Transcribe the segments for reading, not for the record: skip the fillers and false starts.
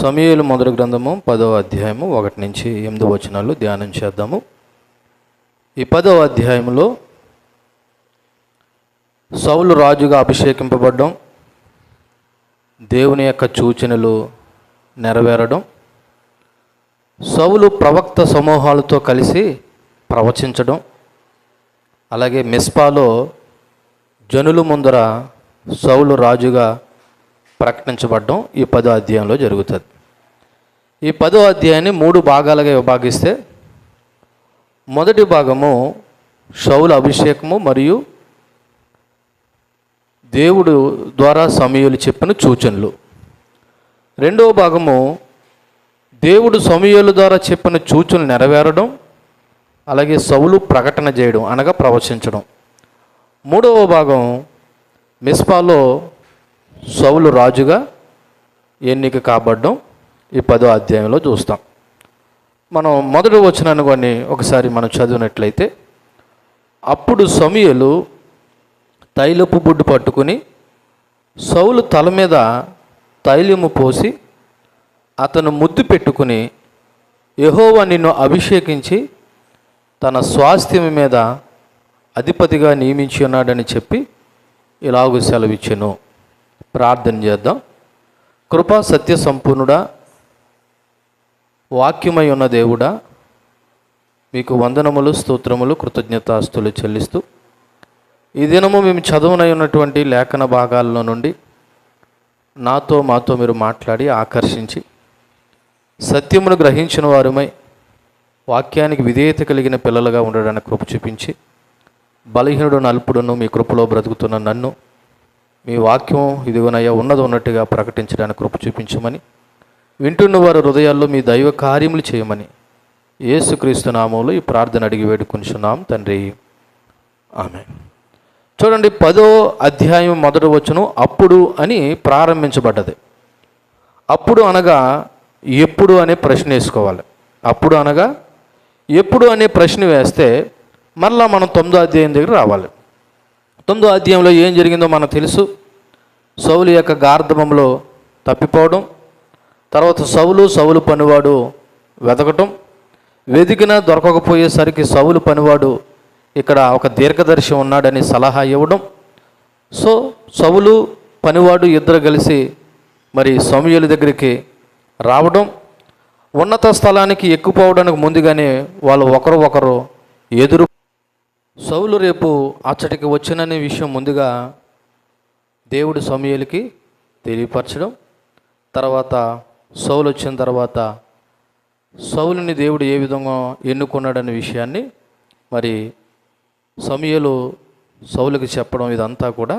సమూయేలు మొదటి గ్రంథము 10వ అధ్యాయము 1 నుంచి 8 వచనాలు ధ్యానం చేద్దాము. ఈ 10వ అధ్యాయంలో సౌలు రాజుగా అభిషేకింపబడడం, దేవుని యొక్క సూచనలు నెరవేరడం, సౌలు ప్రవక్త సమూహాలతో కలిసి ప్రవచించడం, అలాగే మిస్పాలో జనుల ముందర సౌలు రాజుగా ప్రకటించబడడం ఈ 10వ అధ్యాయంలో జరుగుతుంది. ఈ 10వ అధ్యాయాన్ని 3 భాగాలుగా విభాగిస్తే, మొదటి భాగము సౌలు అభిషేకము మరియు దేవుడు ద్వారా సమూయేలు చెప్పిన సూచనలు. రెండవ భాగము దేవుడు సమూయేలు ద్వారా చెప్పిన సూచనలు నెరవేరడం, అలాగే సౌలు ప్రకటన చేయడం అనగా ప్రవచించడం. మూడవ భాగం మిస్పాలో సౌలు రాజుగా ఎన్నిక కాబడడం ఈ 10వ అధ్యాయంలో చూస్తాం. మనం మొదటి వచనాన్ని కొన్ని ఒకసారి మనం చదివినట్లయితే, అప్పుడు సమూయేలు తైలపు బుడ్డు పట్టుకుని సౌలు తల మీద తైలము పోసి అతను ముద్దు పెట్టుకుని, యెహోవా నిన్ను అభిషేకించి తన స్వాస్థ్యం మీద అధిపతిగా నియమించి ఉన్నాడని చెప్పి ఇలాగూ సెలవిచ్చెను. ప్రార్థన చేద్దాం. కృపా సత్య సంపూర్ణుడా, వాక్యమై ఉన్న దేవుడా, మీకు వందనములు, స్తోత్రములు, కృతజ్ఞతాస్తులు చెల్లిస్తూ ఈ దినము మేము చదువునై ఉన్నటువంటి లేఖన భాగాల్లో నుండి మాతో మీరు మాట్లాడి ఆకర్షించి సత్యమును గ్రహించిన వారుమై వాక్యానికి విధేయత కలిగిన పిల్లలుగా ఉండడానికి కృప చూపించి, బలహీనుడు అల్పుడును మీ కృపలో బ్రతుకుతున్న నన్ను మీ వాక్యం ఇదిగోనయ్యా ఉన్నది ఉన్నట్టుగా ప్రకటించడానికి కృప చూపించమని, వింటున్న వారి హృదయాల్లో మీ దైవ కార్యములు చేయమని యేసుక్రీస్తు నామములో ఈ ప్రార్థన అడిగి వేడుకొనిచున్నాం తండ్రి, ఆమేన్. చూడండి, 10వ అధ్యాయం మొదటి వచనం అప్పుడు అని ప్రారంభించబడ్డది. అప్పుడు అనగా ఎప్పుడు అనే ప్రశ్న వేసుకోవాలి. అప్పుడు అనగా ఎప్పుడు అనే ప్రశ్న వేస్తే మరలా మనం 9వ అధ్యాయం దగ్గర రావాలి. 9వ అధ్యాయంలో ఏం జరిగిందో మనకు తెలుసు. సౌలు యొక్క గార్ధమంలో తప్పిపోవడం, తర్వాత సౌలు పనివాడు వెతకటం, వెతికినా దొరకకపోయేసరికి సౌలు పనివాడు ఇక్కడ ఒక దీర్ఘదర్శి ఉన్నాడని సలహా ఇవ్వడం. సౌలు పనివాడు ఇద్దరు కలిసి మరి సమూయేలు దగ్గరికి రావడం, ఉన్నత స్థలానికి ఎక్కుపోవడానికి ముందుగానే వాళ్ళు ఒకరు ఎదురు, సౌలు రేపు అచ్చటికి వచ్చిననే విషయం ముందుగా దేవుడు సమూయేలుకి తెలియపరచడం, తర్వాత సౌలు వచ్చిన తర్వాత సౌలుని దేవుడు ఏ విధంగా ఎన్నుకున్నాడనే విషయాన్ని మరి సమూయేలు సౌలుకి చెప్పడం, ఇదంతా కూడా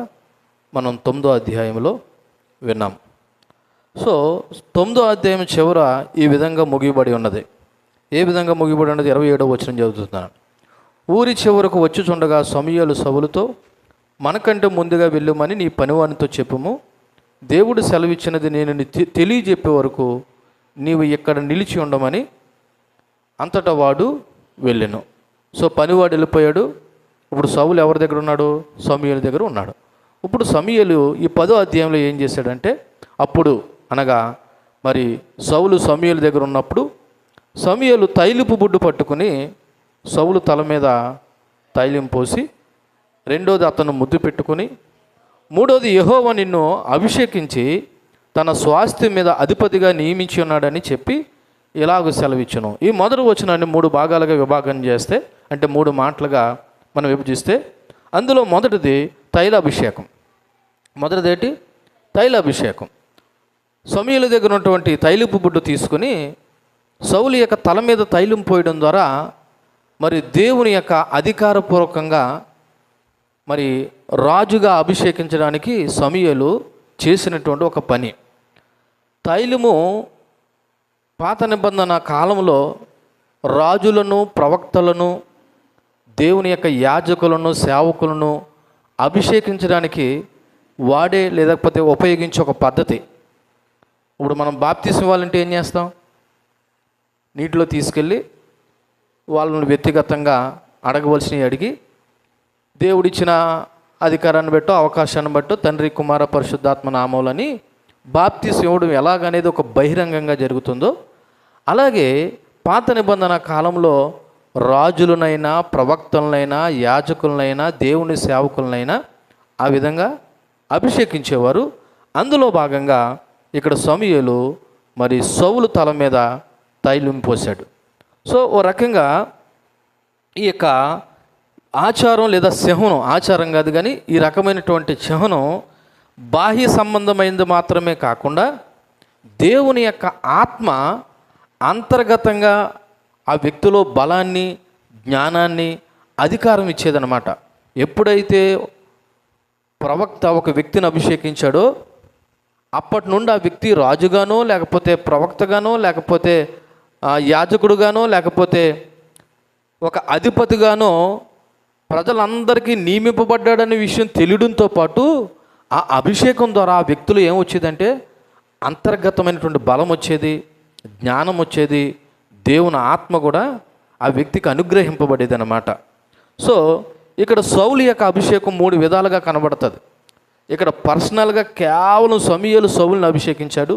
మనం 9వ అధ్యాయంలో విన్నాం. 9వ అధ్యాయం చివర ఈ విధంగా ముగియబడి ఉన్నది. ఏ విధంగా ముగియబడి ఉన్నది? 27వ వచనం చదువుతున్నాను. ఊరి చివరకు వచ్చుచుండగా సమూయేలు సౌలుతో, మనకంటే ముందుగా వెళ్ళమని నీ పనివానితో చెప్పుము, దేవుడు సెలవిచ్చినది నేను తెలియజెప్పే వరకు నీవు ఇక్కడ నిలిచి ఉండమని అంతటా వాడు వెళ్ళెను. పనివాడు వెళ్ళిపోయాడు. ఇప్పుడు సౌలు ఎవరి దగ్గర ఉన్నాడు? సమూయేలు దగ్గర ఉన్నాడు. ఇప్పుడు సమూయేలు ఈ 10వ అధ్యాయంలో ఏం చేశాడంటే, అప్పుడు అనగా మరి సౌలు సమూయేలు దగ్గర ఉన్నప్పుడు సమూయేలు తైలపు బుడ్డు పట్టుకుని సౌలు తల మీద తైలం పోసి, రెండోది అతను ముద్దు పెట్టుకుని, మూడోది యెహోవా నిన్ను అభిషేకించి తన స్వాస్థ్యం మీద అధిపతిగా నియమించి ఉన్నాడని చెప్పి ఇలాగ సెలవిచ్చును. ఈ మొదటి వచనాన్ని 3 భాగాలుగా విభాగం చేస్తే, అంటే 3 మాటలుగా మనం విభజిస్తే, అందులో మొదటిది తైలాభిషేకం. మొదటిదేంటి? తైలాభిషేకం. సమూయేలు దగ్గర ఉన్నటువంటి తైలపు బుడ్డు తీసుకుని సౌలు యొక్క తల మీద తైలం పోయడం ద్వారా మరి దేవుని యొక్క అధికారపూర్వకంగా మరి రాజుగా అభిషేకించడానికి సమూయేలు చేసినటువంటి ఒక పని. తైలము పాత నిబంధన కాలంలో రాజులను, ప్రవక్తలను, దేవుని యొక్క యాజకులను, సేవకులను అభిషేకించడానికి వాడే లేకపోతే ఉపయోగించే ఒక పద్ధతి. ఇప్పుడు మనం బాప్తిసం ఇవ్వాలంటే ఏం చేస్తాం? నీటిలో తీసుకెళ్ళి వాళ్ళని వ్యక్తిగతంగా అడగవలసినవి అడిగి, దేవుడిచ్చిన అధికారాన్ని బట్టో అవకాశాన్ని బట్టో తండ్రి, కుమార, పరిశుద్ధాత్మ నామములని బాప్తిసం ఇవ్వడం ఎలాగనేది ఒక బహిరంగంగా జరుగుతుందో, అలాగే పాత నిబంధన కాలంలో రాజులనైనా, ప్రవక్తలనైనా, యాజకులనైనా, దేవుని సేవకులనైనా ఆ విధంగా అభిషేకించేవారు. అందులో భాగంగా ఇక్కడ సమూయేలు మరి సౌలు తల మీద తైలం పోశాడు. సో ఓ రకంగా ఈ యొక్క ఆచారం లేదా చిహ్నం, ఆచారం కాదు కానీ ఈ రకమైనటువంటి చిహ్నం బాహ్య సంబంధమైనది మాత్రమే కాకుండా దేవుని యొక్క ఆత్మ అంతర్గతంగా ఆ వ్యక్తిలో బలాన్ని, జ్ఞానాన్ని, అధికారం ఇచ్చేదన్నమాట. ఎప్పుడైతే ప్రవక్త ఒక వ్యక్తిని అభిషేకించాడో అప్పటి నుండి ఆ వ్యక్తి రాజుగానో, లేకపోతే ప్రవక్తగానో, లేకపోతే యాజకుడుగానో, లేకపోతే ఒక అధిపతిగానో ప్రజలందరికీ నియమింపబడ్డాడనే విషయం తెలియడంతో పాటు ఆ అభిషేకం ద్వారా ఆ వ్యక్తులు ఏమొచ్చేదంటే అంతర్గతమైనటువంటి బలం వచ్చేది, జ్ఞానం వచ్చేది, దేవుని ఆత్మ కూడా ఆ వ్యక్తికి అనుగ్రహింపబడేది అన్నమాట. సో ఇక్కడ సౌలు యొక్క అభిషేకం 3 విధాలుగా కనబడుతుంది. ఇక్కడ పర్సనల్గా కేవలం సమూయేలు సౌలుని అభిషేకించాడు.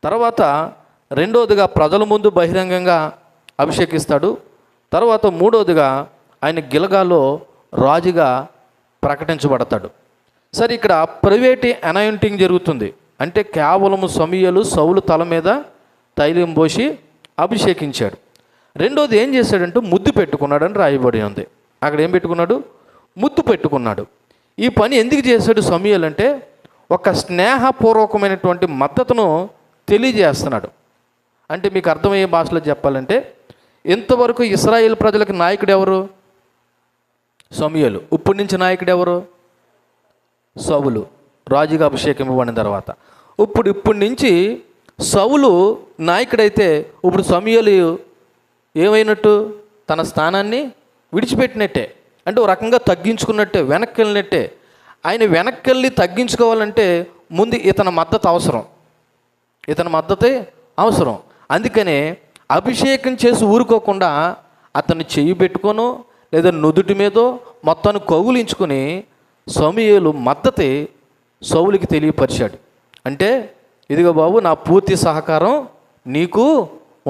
తర్వాత రెండోదిగా ప్రజల ముందు బహిరంగంగా అభిషేకిస్తాడు. తర్వాత మూడోదిగా ఆయన గిల్గాలో రాజుగా ప్రకటించబడతాడు. సరే, ఇక్కడ ప్రైవేట్ అనాయింటింగ్ జరుగుతుంది. అంటే కేవలం సమూయేలు సౌలు తల మీద తైలం పోసి అభిషేకించాడు. రెండోది ఏం చేశాడంటే ముద్దు పెట్టుకున్నాడని రాయబడి ఉంది. అక్కడ ఏం పెట్టుకున్నాడు? ముద్దు పెట్టుకున్నాడు. ఈ పని ఎందుకు చేశాడు సమూయేలు అంటే ఒక స్నేహపూర్వకమైనటువంటి మద్దతును తెలియజేస్తున్నాడు. అంటే మీకు అర్థమయ్యే భాషలో చెప్పాలంటే ఇంతవరకు ఇశ్రాయేల్ ప్రజలకు నాయకుడు ఎవరు? సమూయేలు. ఇప్పటి నుంచి నాయకుడు ఎవరు? సౌలు. రాజుగా అభిషేకం ఇవ్వబడిన తర్వాత ఇప్పటి నుంచి సౌలు నాయకుడైతే ఇప్పుడు సమూయేలు ఏమైనట్టు? తన స్థానాన్ని విడిచిపెట్టినట్టే. అంటే ఒక రకంగా తగ్గించుకున్నట్టే, వెనక్కి వెళ్ళినట్టే. ఆయన వెనక్కి వెళ్ళి తగ్గించుకోవాలంటే ముందు ఇతని మద్దతు అవసరం, ఇతని మద్దతే అవసరం. అందుకనే అభిషేకం చేసి ఊరుకోకుండా అతన్ని చెయ్యి పెట్టుకోను లేదా నుదుటి మీదో మొత్తాన్ని కౌగులించుకొని సమూయేలు మద్దతే సౌలుకి తెలియపరిచాడు. అంటే ఇదిగో బాబు, నా పూర్తి సహకారం నీకు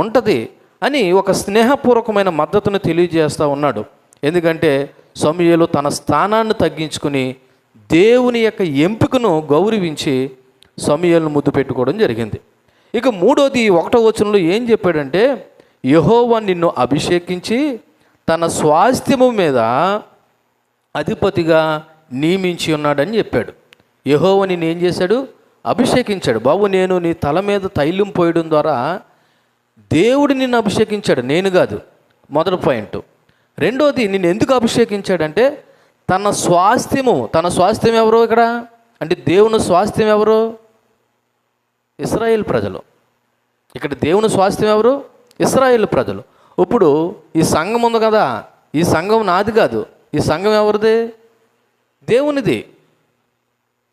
ఉంటుంది అని ఒక స్నేహపూర్వకమైన మద్దతును తెలియజేస్తూ ఉన్నాడు. ఎందుకంటే సమూయేలు తన స్థానాన్ని తగ్గించుకుని దేవుని యొక్క ఎంపికను గౌరవించి సమూయేలును ముద్దు పెట్టుకోవడం జరిగింది. ఇక మూడోది 1వ వచనంలో ఏం చెప్పాడంటే యెహోవా నిన్ను అభిషేకించి తన స్వాస్థ్యము మీద అధిపతిగా నియమించి ఉన్నాడని చెప్పాడు. యెహోవా నిన్ను ఏం చేశాడు? అభిషేకించాడు. బాబు, నేను నీ తల మీద తైలం పోయడం ద్వారా దేవుడు నిన్ను అభిషేకించాడు, నేను కాదు. మొదటి పాయింట్. రెండోది, నిన్ను ఎందుకు అభిషేకించాడంటే తన స్వాస్థ్యం ఎవరు ఇక్కడ అంటే దేవుని స్వాస్థ్యం ఎవరు? ఇశ్రాయేల్ ప్రజలు. ఇక్కడ దేవుని స్వాస్థ్యం ఎవరు? ఇశ్రాయేల్ ప్రజలు. ఇప్పుడు ఈ సంఘం ఉంది కదా, ఈ సంఘం నాది కాదు. ఈ సంఘం ఎవరిది? దేవునిది.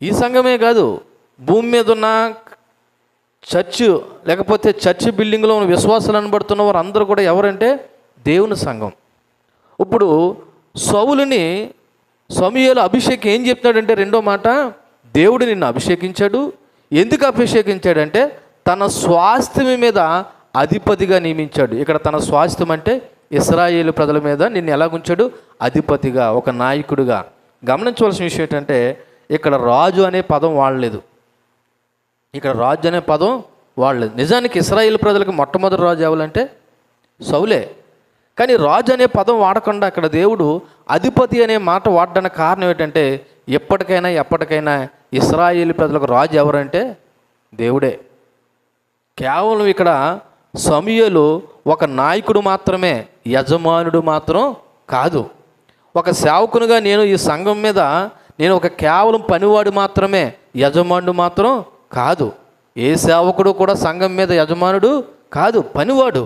ఈ సంఘమే కాదు, భూమి మీద ఉన్న చర్చ్ లేకపోతే చర్చ్ బిల్డింగ్లో ఉన్న విశ్వాసాలు అనబడుతున్న వారు అందరూ కూడా ఎవరంటే దేవుని సంఘం. ఇప్పుడు సౌలుని సమూయేలు అభిషేకం ఏం చెప్తున్నాడంటే రెండో మాట, దేవుడు నిన్ను అభిషేకించాడు. ఎందుకు అభిషేకించాడంటే తన స్వాస్థ్యం మీద అధిపతిగా నియమించాడు. ఇక్కడ తన స్వాస్థ్యం అంటే ఇశ్రాయేలు ప్రజల మీద నిన్ను ఎలాగుంచాడు? అధిపతిగా, ఒక నాయకుడిగా. గమనించవలసిన విషయం ఏంటంటే ఇక్కడ రాజు అనే పదం వాడలేదు. ఇక్కడ రాజు అనే పదం వాడలేదు. నిజానికి ఇశ్రాయేలు ప్రజలకు మొట్టమొదటి రాజు ఎవరంటే సౌలే. కానీ రాజు అనే పదం వాడకుండా అక్కడ దేవుడు అధిపతి అనే మాట వాడడానికి కారణం ఏంటంటే ఎప్పటికైనా ఇశ్రాయేలు ప్రజలకు రాజు ఎవరంటే దేవుడే. కేవలం ఇక్కడ సమూయేలు ఒక నాయకుడు మాత్రమే, యజమానుడు మాత్రం కాదు. ఒక సేవకునిగా నేను ఈ సంఘం మీద నేను ఒక కేవలం పనివాడు మాత్రమే, యజమానుడు మాత్రం కాదు. ఏ సేవకుడు కూడా సంఘం మీద యజమానుడు కాదు, పనివాడు,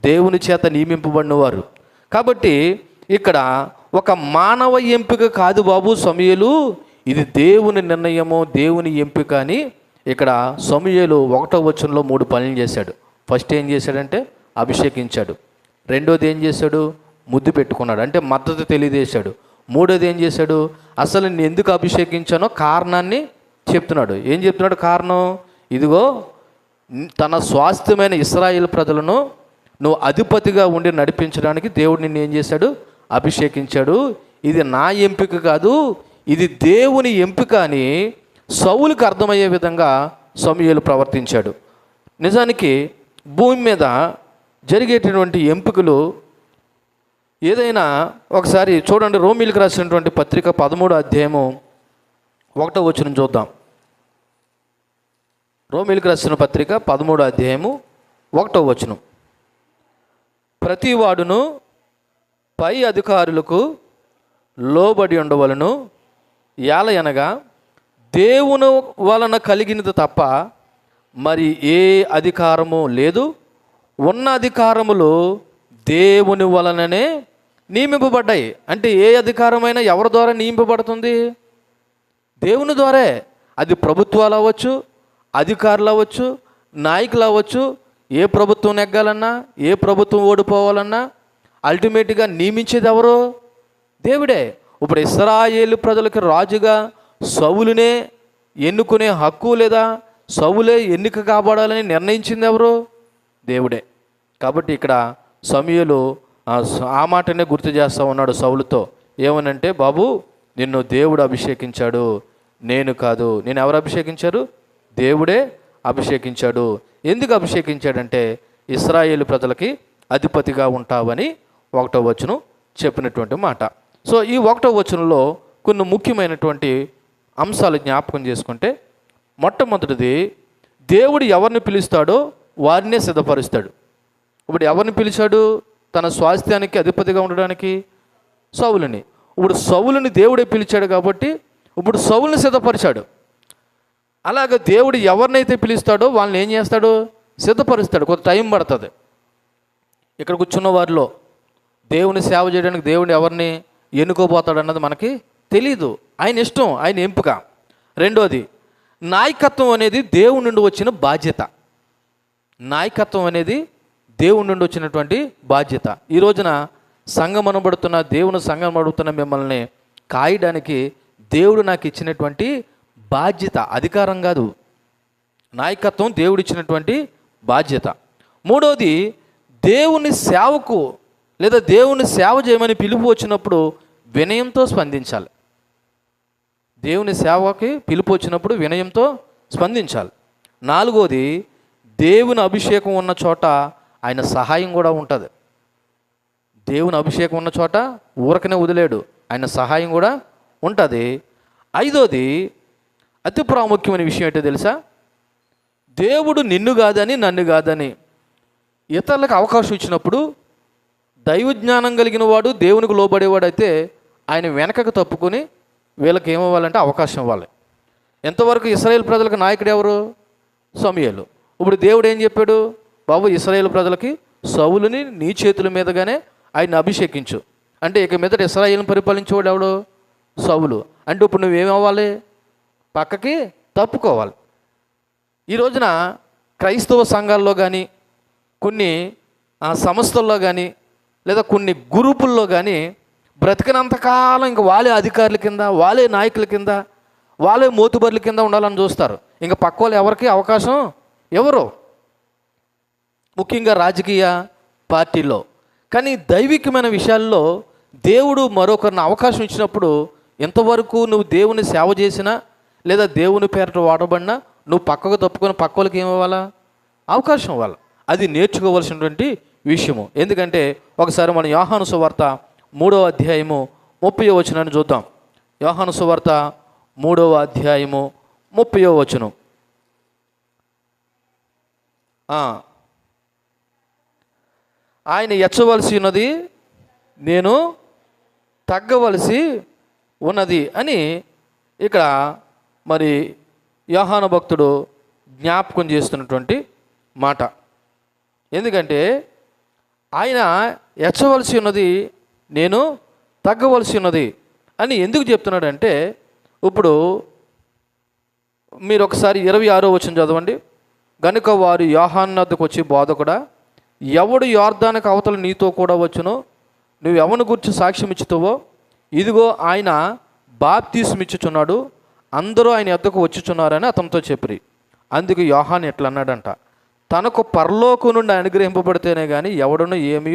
దేవుని చేత నియమింపబడినవారు. కాబట్టి ఇక్కడ ఒక మానవ ఎంపిక కాదు బాబు సమూయేలు, ఇది దేవుని నిర్ణయము, దేవుని ఎంపిక అని ఇక్కడ సమూయేలు 1వ వచనంలో 3 పనులు చేశాడు. ఫస్ట్ ఏం చేశాడంటే అభిషేకించాడు. రెండోది ఏం చేశాడు? ముద్దు పెట్టుకున్నాడు, అంటే మద్దతు తెలియజేశాడు. మూడోది ఏం చేశాడు? అసలు నేను ఎందుకు అభిషేకించానో కారణాన్ని చెప్తున్నాడు. ఏం చెప్తున్నాడు కారణం? ఇదిగో తన స్వాస్థ్యమైన ఇశ్రాయేలు ప్రజలను నువ్వు అధిపతిగా ఉండి నడిపించడానికి దేవుడు నిన్ను ఏం చేశాడు? అభిషేకించాడు. ఇది నా ఎంపిక కాదు, ఇది దేవుని ఎంపిక అని సౌలుకి అర్థమయ్యే విధంగా సమూయేలు ప్రవర్తించాడు. నిజానికి భూమి మీద జరిగేటటువంటి ఎంపికలు ఏదైనా ఒకసారి చూడండి. రోమీలకు రాసినటువంటి పత్రిక 13వ అధ్యాయము 1వ వచనం చూద్దాం. రోమీలకు రాసిన పత్రిక 13వ అధ్యాయము 1వ వచనం. ప్రతి వాడును పై అధికారులకు లోబడి ఉండవలను, యాలయనగా దేవుని వలన కలిగినది తప్ప మరి ఏ అధికారము లేదు, ఉన్న అధికారములు దేవుని వలననే నియమింపబడ్డాయి. అంటే ఏ అధికారమైనా ఎవరి ద్వారా నియమింపబడుతుంది? దేవుని ద్వారే. అది ప్రభుత్వాలు అవ్వచ్చు, అధికారులు అవ్వచ్చు, నాయకులు అవ్వచ్చు. ఏ ప్రభుత్వం నెగ్గాలన్నా, ఏ ప్రభుత్వం ఓడిపోవాలన్నా అల్టిమేట్గా నియమించేది ఎవరు? దేవుడే. ఇప్పుడు ఇశ్రాయేలు ప్రజలకి రాజుగా సౌలునే ఎన్నుకునే హక్కు లేదా సౌలే ఎన్నిక కాబడాలని నిర్ణయించింది ఎవరు? దేవుడే. కాబట్టి ఇక్కడ సమూయేలు ఆ మాటనే గుర్తు చేస్తూ ఉన్నాడు సౌలుతో. ఏమనంటే, బాబు నిన్ను దేవుడు అభిషేకించాడు, నేను కాదు. నేను ఎవరు అభిషేకించారు? దేవుడే అభిషేకించాడు. ఎందుకు అభిషేకించాడంటే ఇశ్రాయేలు ప్రజలకి అధిపతిగా ఉంటావని 1వ వచనం చెప్పినటువంటి మాట. సో ఈ 1వ వచనంలో కొన్ని ముఖ్యమైనటువంటి అంశాలు జ్ఞాపకం చేసుకుంటే, మొట్టమొదటిది దేవుడు ఎవరిని పిలుస్తాడో వారినే సిద్ధపరుస్తాడు. ఇప్పుడు ఎవరిని పిలిచాడు తన స్వాస్థ్యానికి అధిపతిగా ఉండడానికి? సౌలుని. ఇప్పుడు సౌలుని దేవుడే పిలిచాడు కాబట్టి ఇప్పుడు సౌలుని సిద్ధపరిచాడు. అలాగే దేవుడు ఎవరినైతే పిలుస్తాడో వాళ్ళని ఏం చేస్తాడు? సిద్ధపరుస్తాడు. కొంత టైం పడుతుంది. ఇక్కడ కూర్చున్న వారిలో దేవుని సేవ చేయడానికి దేవుడు ఎవరిని ఎన్నుకోబోతాడు అన్నది మనకి తెలీదు. ఆయన ఇష్టం, ఆయన ఎంపిక. రెండోది, నాయకత్వం అనేది దేవుని నుండి వచ్చిన బాధ్యత. నాయకత్వం అనేది దేవుని నుండి వచ్చినటువంటి బాధ్యత. ఈ రోజున సంఘం అనబడుతున్న దేవుని సంఘం అడుగుతున్న మిమ్మల్ని కాయడానికి దేవుడు నాకు ఇచ్చినటువంటి బాధ్యత, అధికారం కాదు. నాయకత్వం దేవుడు ఇచ్చినటువంటి బాధ్యత. మూడోది, దేవుని సేవకు లేదా దేవుని సేవ చేయమని పిలుపు వచ్చినప్పుడు వినయంతో స్పందించాలి. దేవుని సేవకి పిలుపు వచ్చినప్పుడు వినయంతో స్పందించాలి. నాలుగోది, దేవుని అభిషేకం ఉన్న చోట ఆయన సహాయం కూడా ఉంటుంది. దేవుని అభిషేకం ఉన్న చోట ఊరకనే వదిలేడు, ఆయన సహాయం కూడా ఉంటుంది. ఐదోది, అతి ప్రాముఖ్యమైన విషయం ఏంటో తెలుసా? దేవుడు నిన్ను కాదని నన్ను కాదని ఇతరులకు అవకాశం ఇచ్చినప్పుడు దైవ జ్ఞానం కలిగిన వాడు దేవునికి లోబడేవాడైతే ఆయన వెనకకు తప్పుకొని వీళ్ళకి ఏమవ్వాలంటే అవకాశం ఇవ్వాలి. ఎంతవరకు ఇశ్రాయేలు ప్రజలకు నాయకుడు ఎవరు? సమూయేలు. ఇప్పుడు దేవుడు ఏం చెప్పాడు? బాబు ఇశ్రాయేలు ప్రజలకి సౌలుని నీ చేతుల మీదగానే ఆయన అభిషేకించు అంటే, ఇక మీదట ఇశ్రాయేలుని పరిపాలించేవాడు ఎవడు? సౌలు. అంటే ఇప్పుడు నువ్వేమవ్వాలి? పక్కకి తప్పుకోవాలి. ఈ రోజున క్రైస్తవ సంఘాల్లో కానీ కొన్ని సంస్థల్లో కానీ లేదా కొన్ని గ్రూపుల్లో కానీ బ్రతికినంతకాలం ఇంక వాళ్ళే అధికారుల కింద, వాళ్ళే నాయకుల కింద, వాళ్ళే మోతుబర్ల కింద ఉండాలని చూస్తారు. ఇంకా పక్క వాళ్ళు ఎవరికి అవకాశం ఎవరు? ముఖ్యంగా రాజకీయ పార్టీల్లో. కానీ దైవికమైన విషయాల్లో దేవుడు మరొకరిని అవకాశం ఇచ్చినప్పుడు ఎంతవరకు నువ్వు దేవుని సేవ చేసినా లేదా దేవుని పేరట వాడబడినా నువ్వు పక్కకు తప్పుకొని పక్క వాళ్ళకి ఏమివ్వాలా? అవకాశం ఇవ్వాలి. అది నేర్చుకోవాల్సినటువంటి విషయము. ఎందుకంటే ఒకసారి మనం యోహాను సువార్త 3వ అధ్యాయము 30వ వచనాన్ని చూద్దాం. యోహాను సువార్త 3వ అధ్యాయము 30వ వచనం. ఆయన ఎచ్చవలసి ఉన్నది, నేను తగ్గవలసి ఉన్నది అని ఇక్కడ మరి యోహాను భక్తుడు జ్ఞాపకం చేస్తున్నటువంటి మాట. ఎందుకంటే ఆయన ఎచ్చవలసి ఉన్నది, నేను తగ్గవలసి ఉన్నది అని ఎందుకు చెప్తున్నాడంటే, ఇప్పుడు మీరు ఒకసారి 26వ వచనం చదవండి. గనుక వారు యోహాను వద్దకు వచ్చి, బోధకుడా, ఎవడు యొర్దానుకు అవతల నీతో కూడా వచ్చునో, నువ్వు ఎవరిని గురించి సాక్ష్యం ఇచ్చుతావో, ఇదిగో ఆయన బాప్తీసం ఇచ్చుచున్నాడు, అందరూ ఆయన వద్దకు వచ్చుచున్నారని అతనితో చెప్పిరి. అందుకు యోహాను ఎట్లా అన్నాడంట, తనకు పరలోకం నుండి అనుగ్రహింపబడితేనే కానీ ఎవడను ఏమీ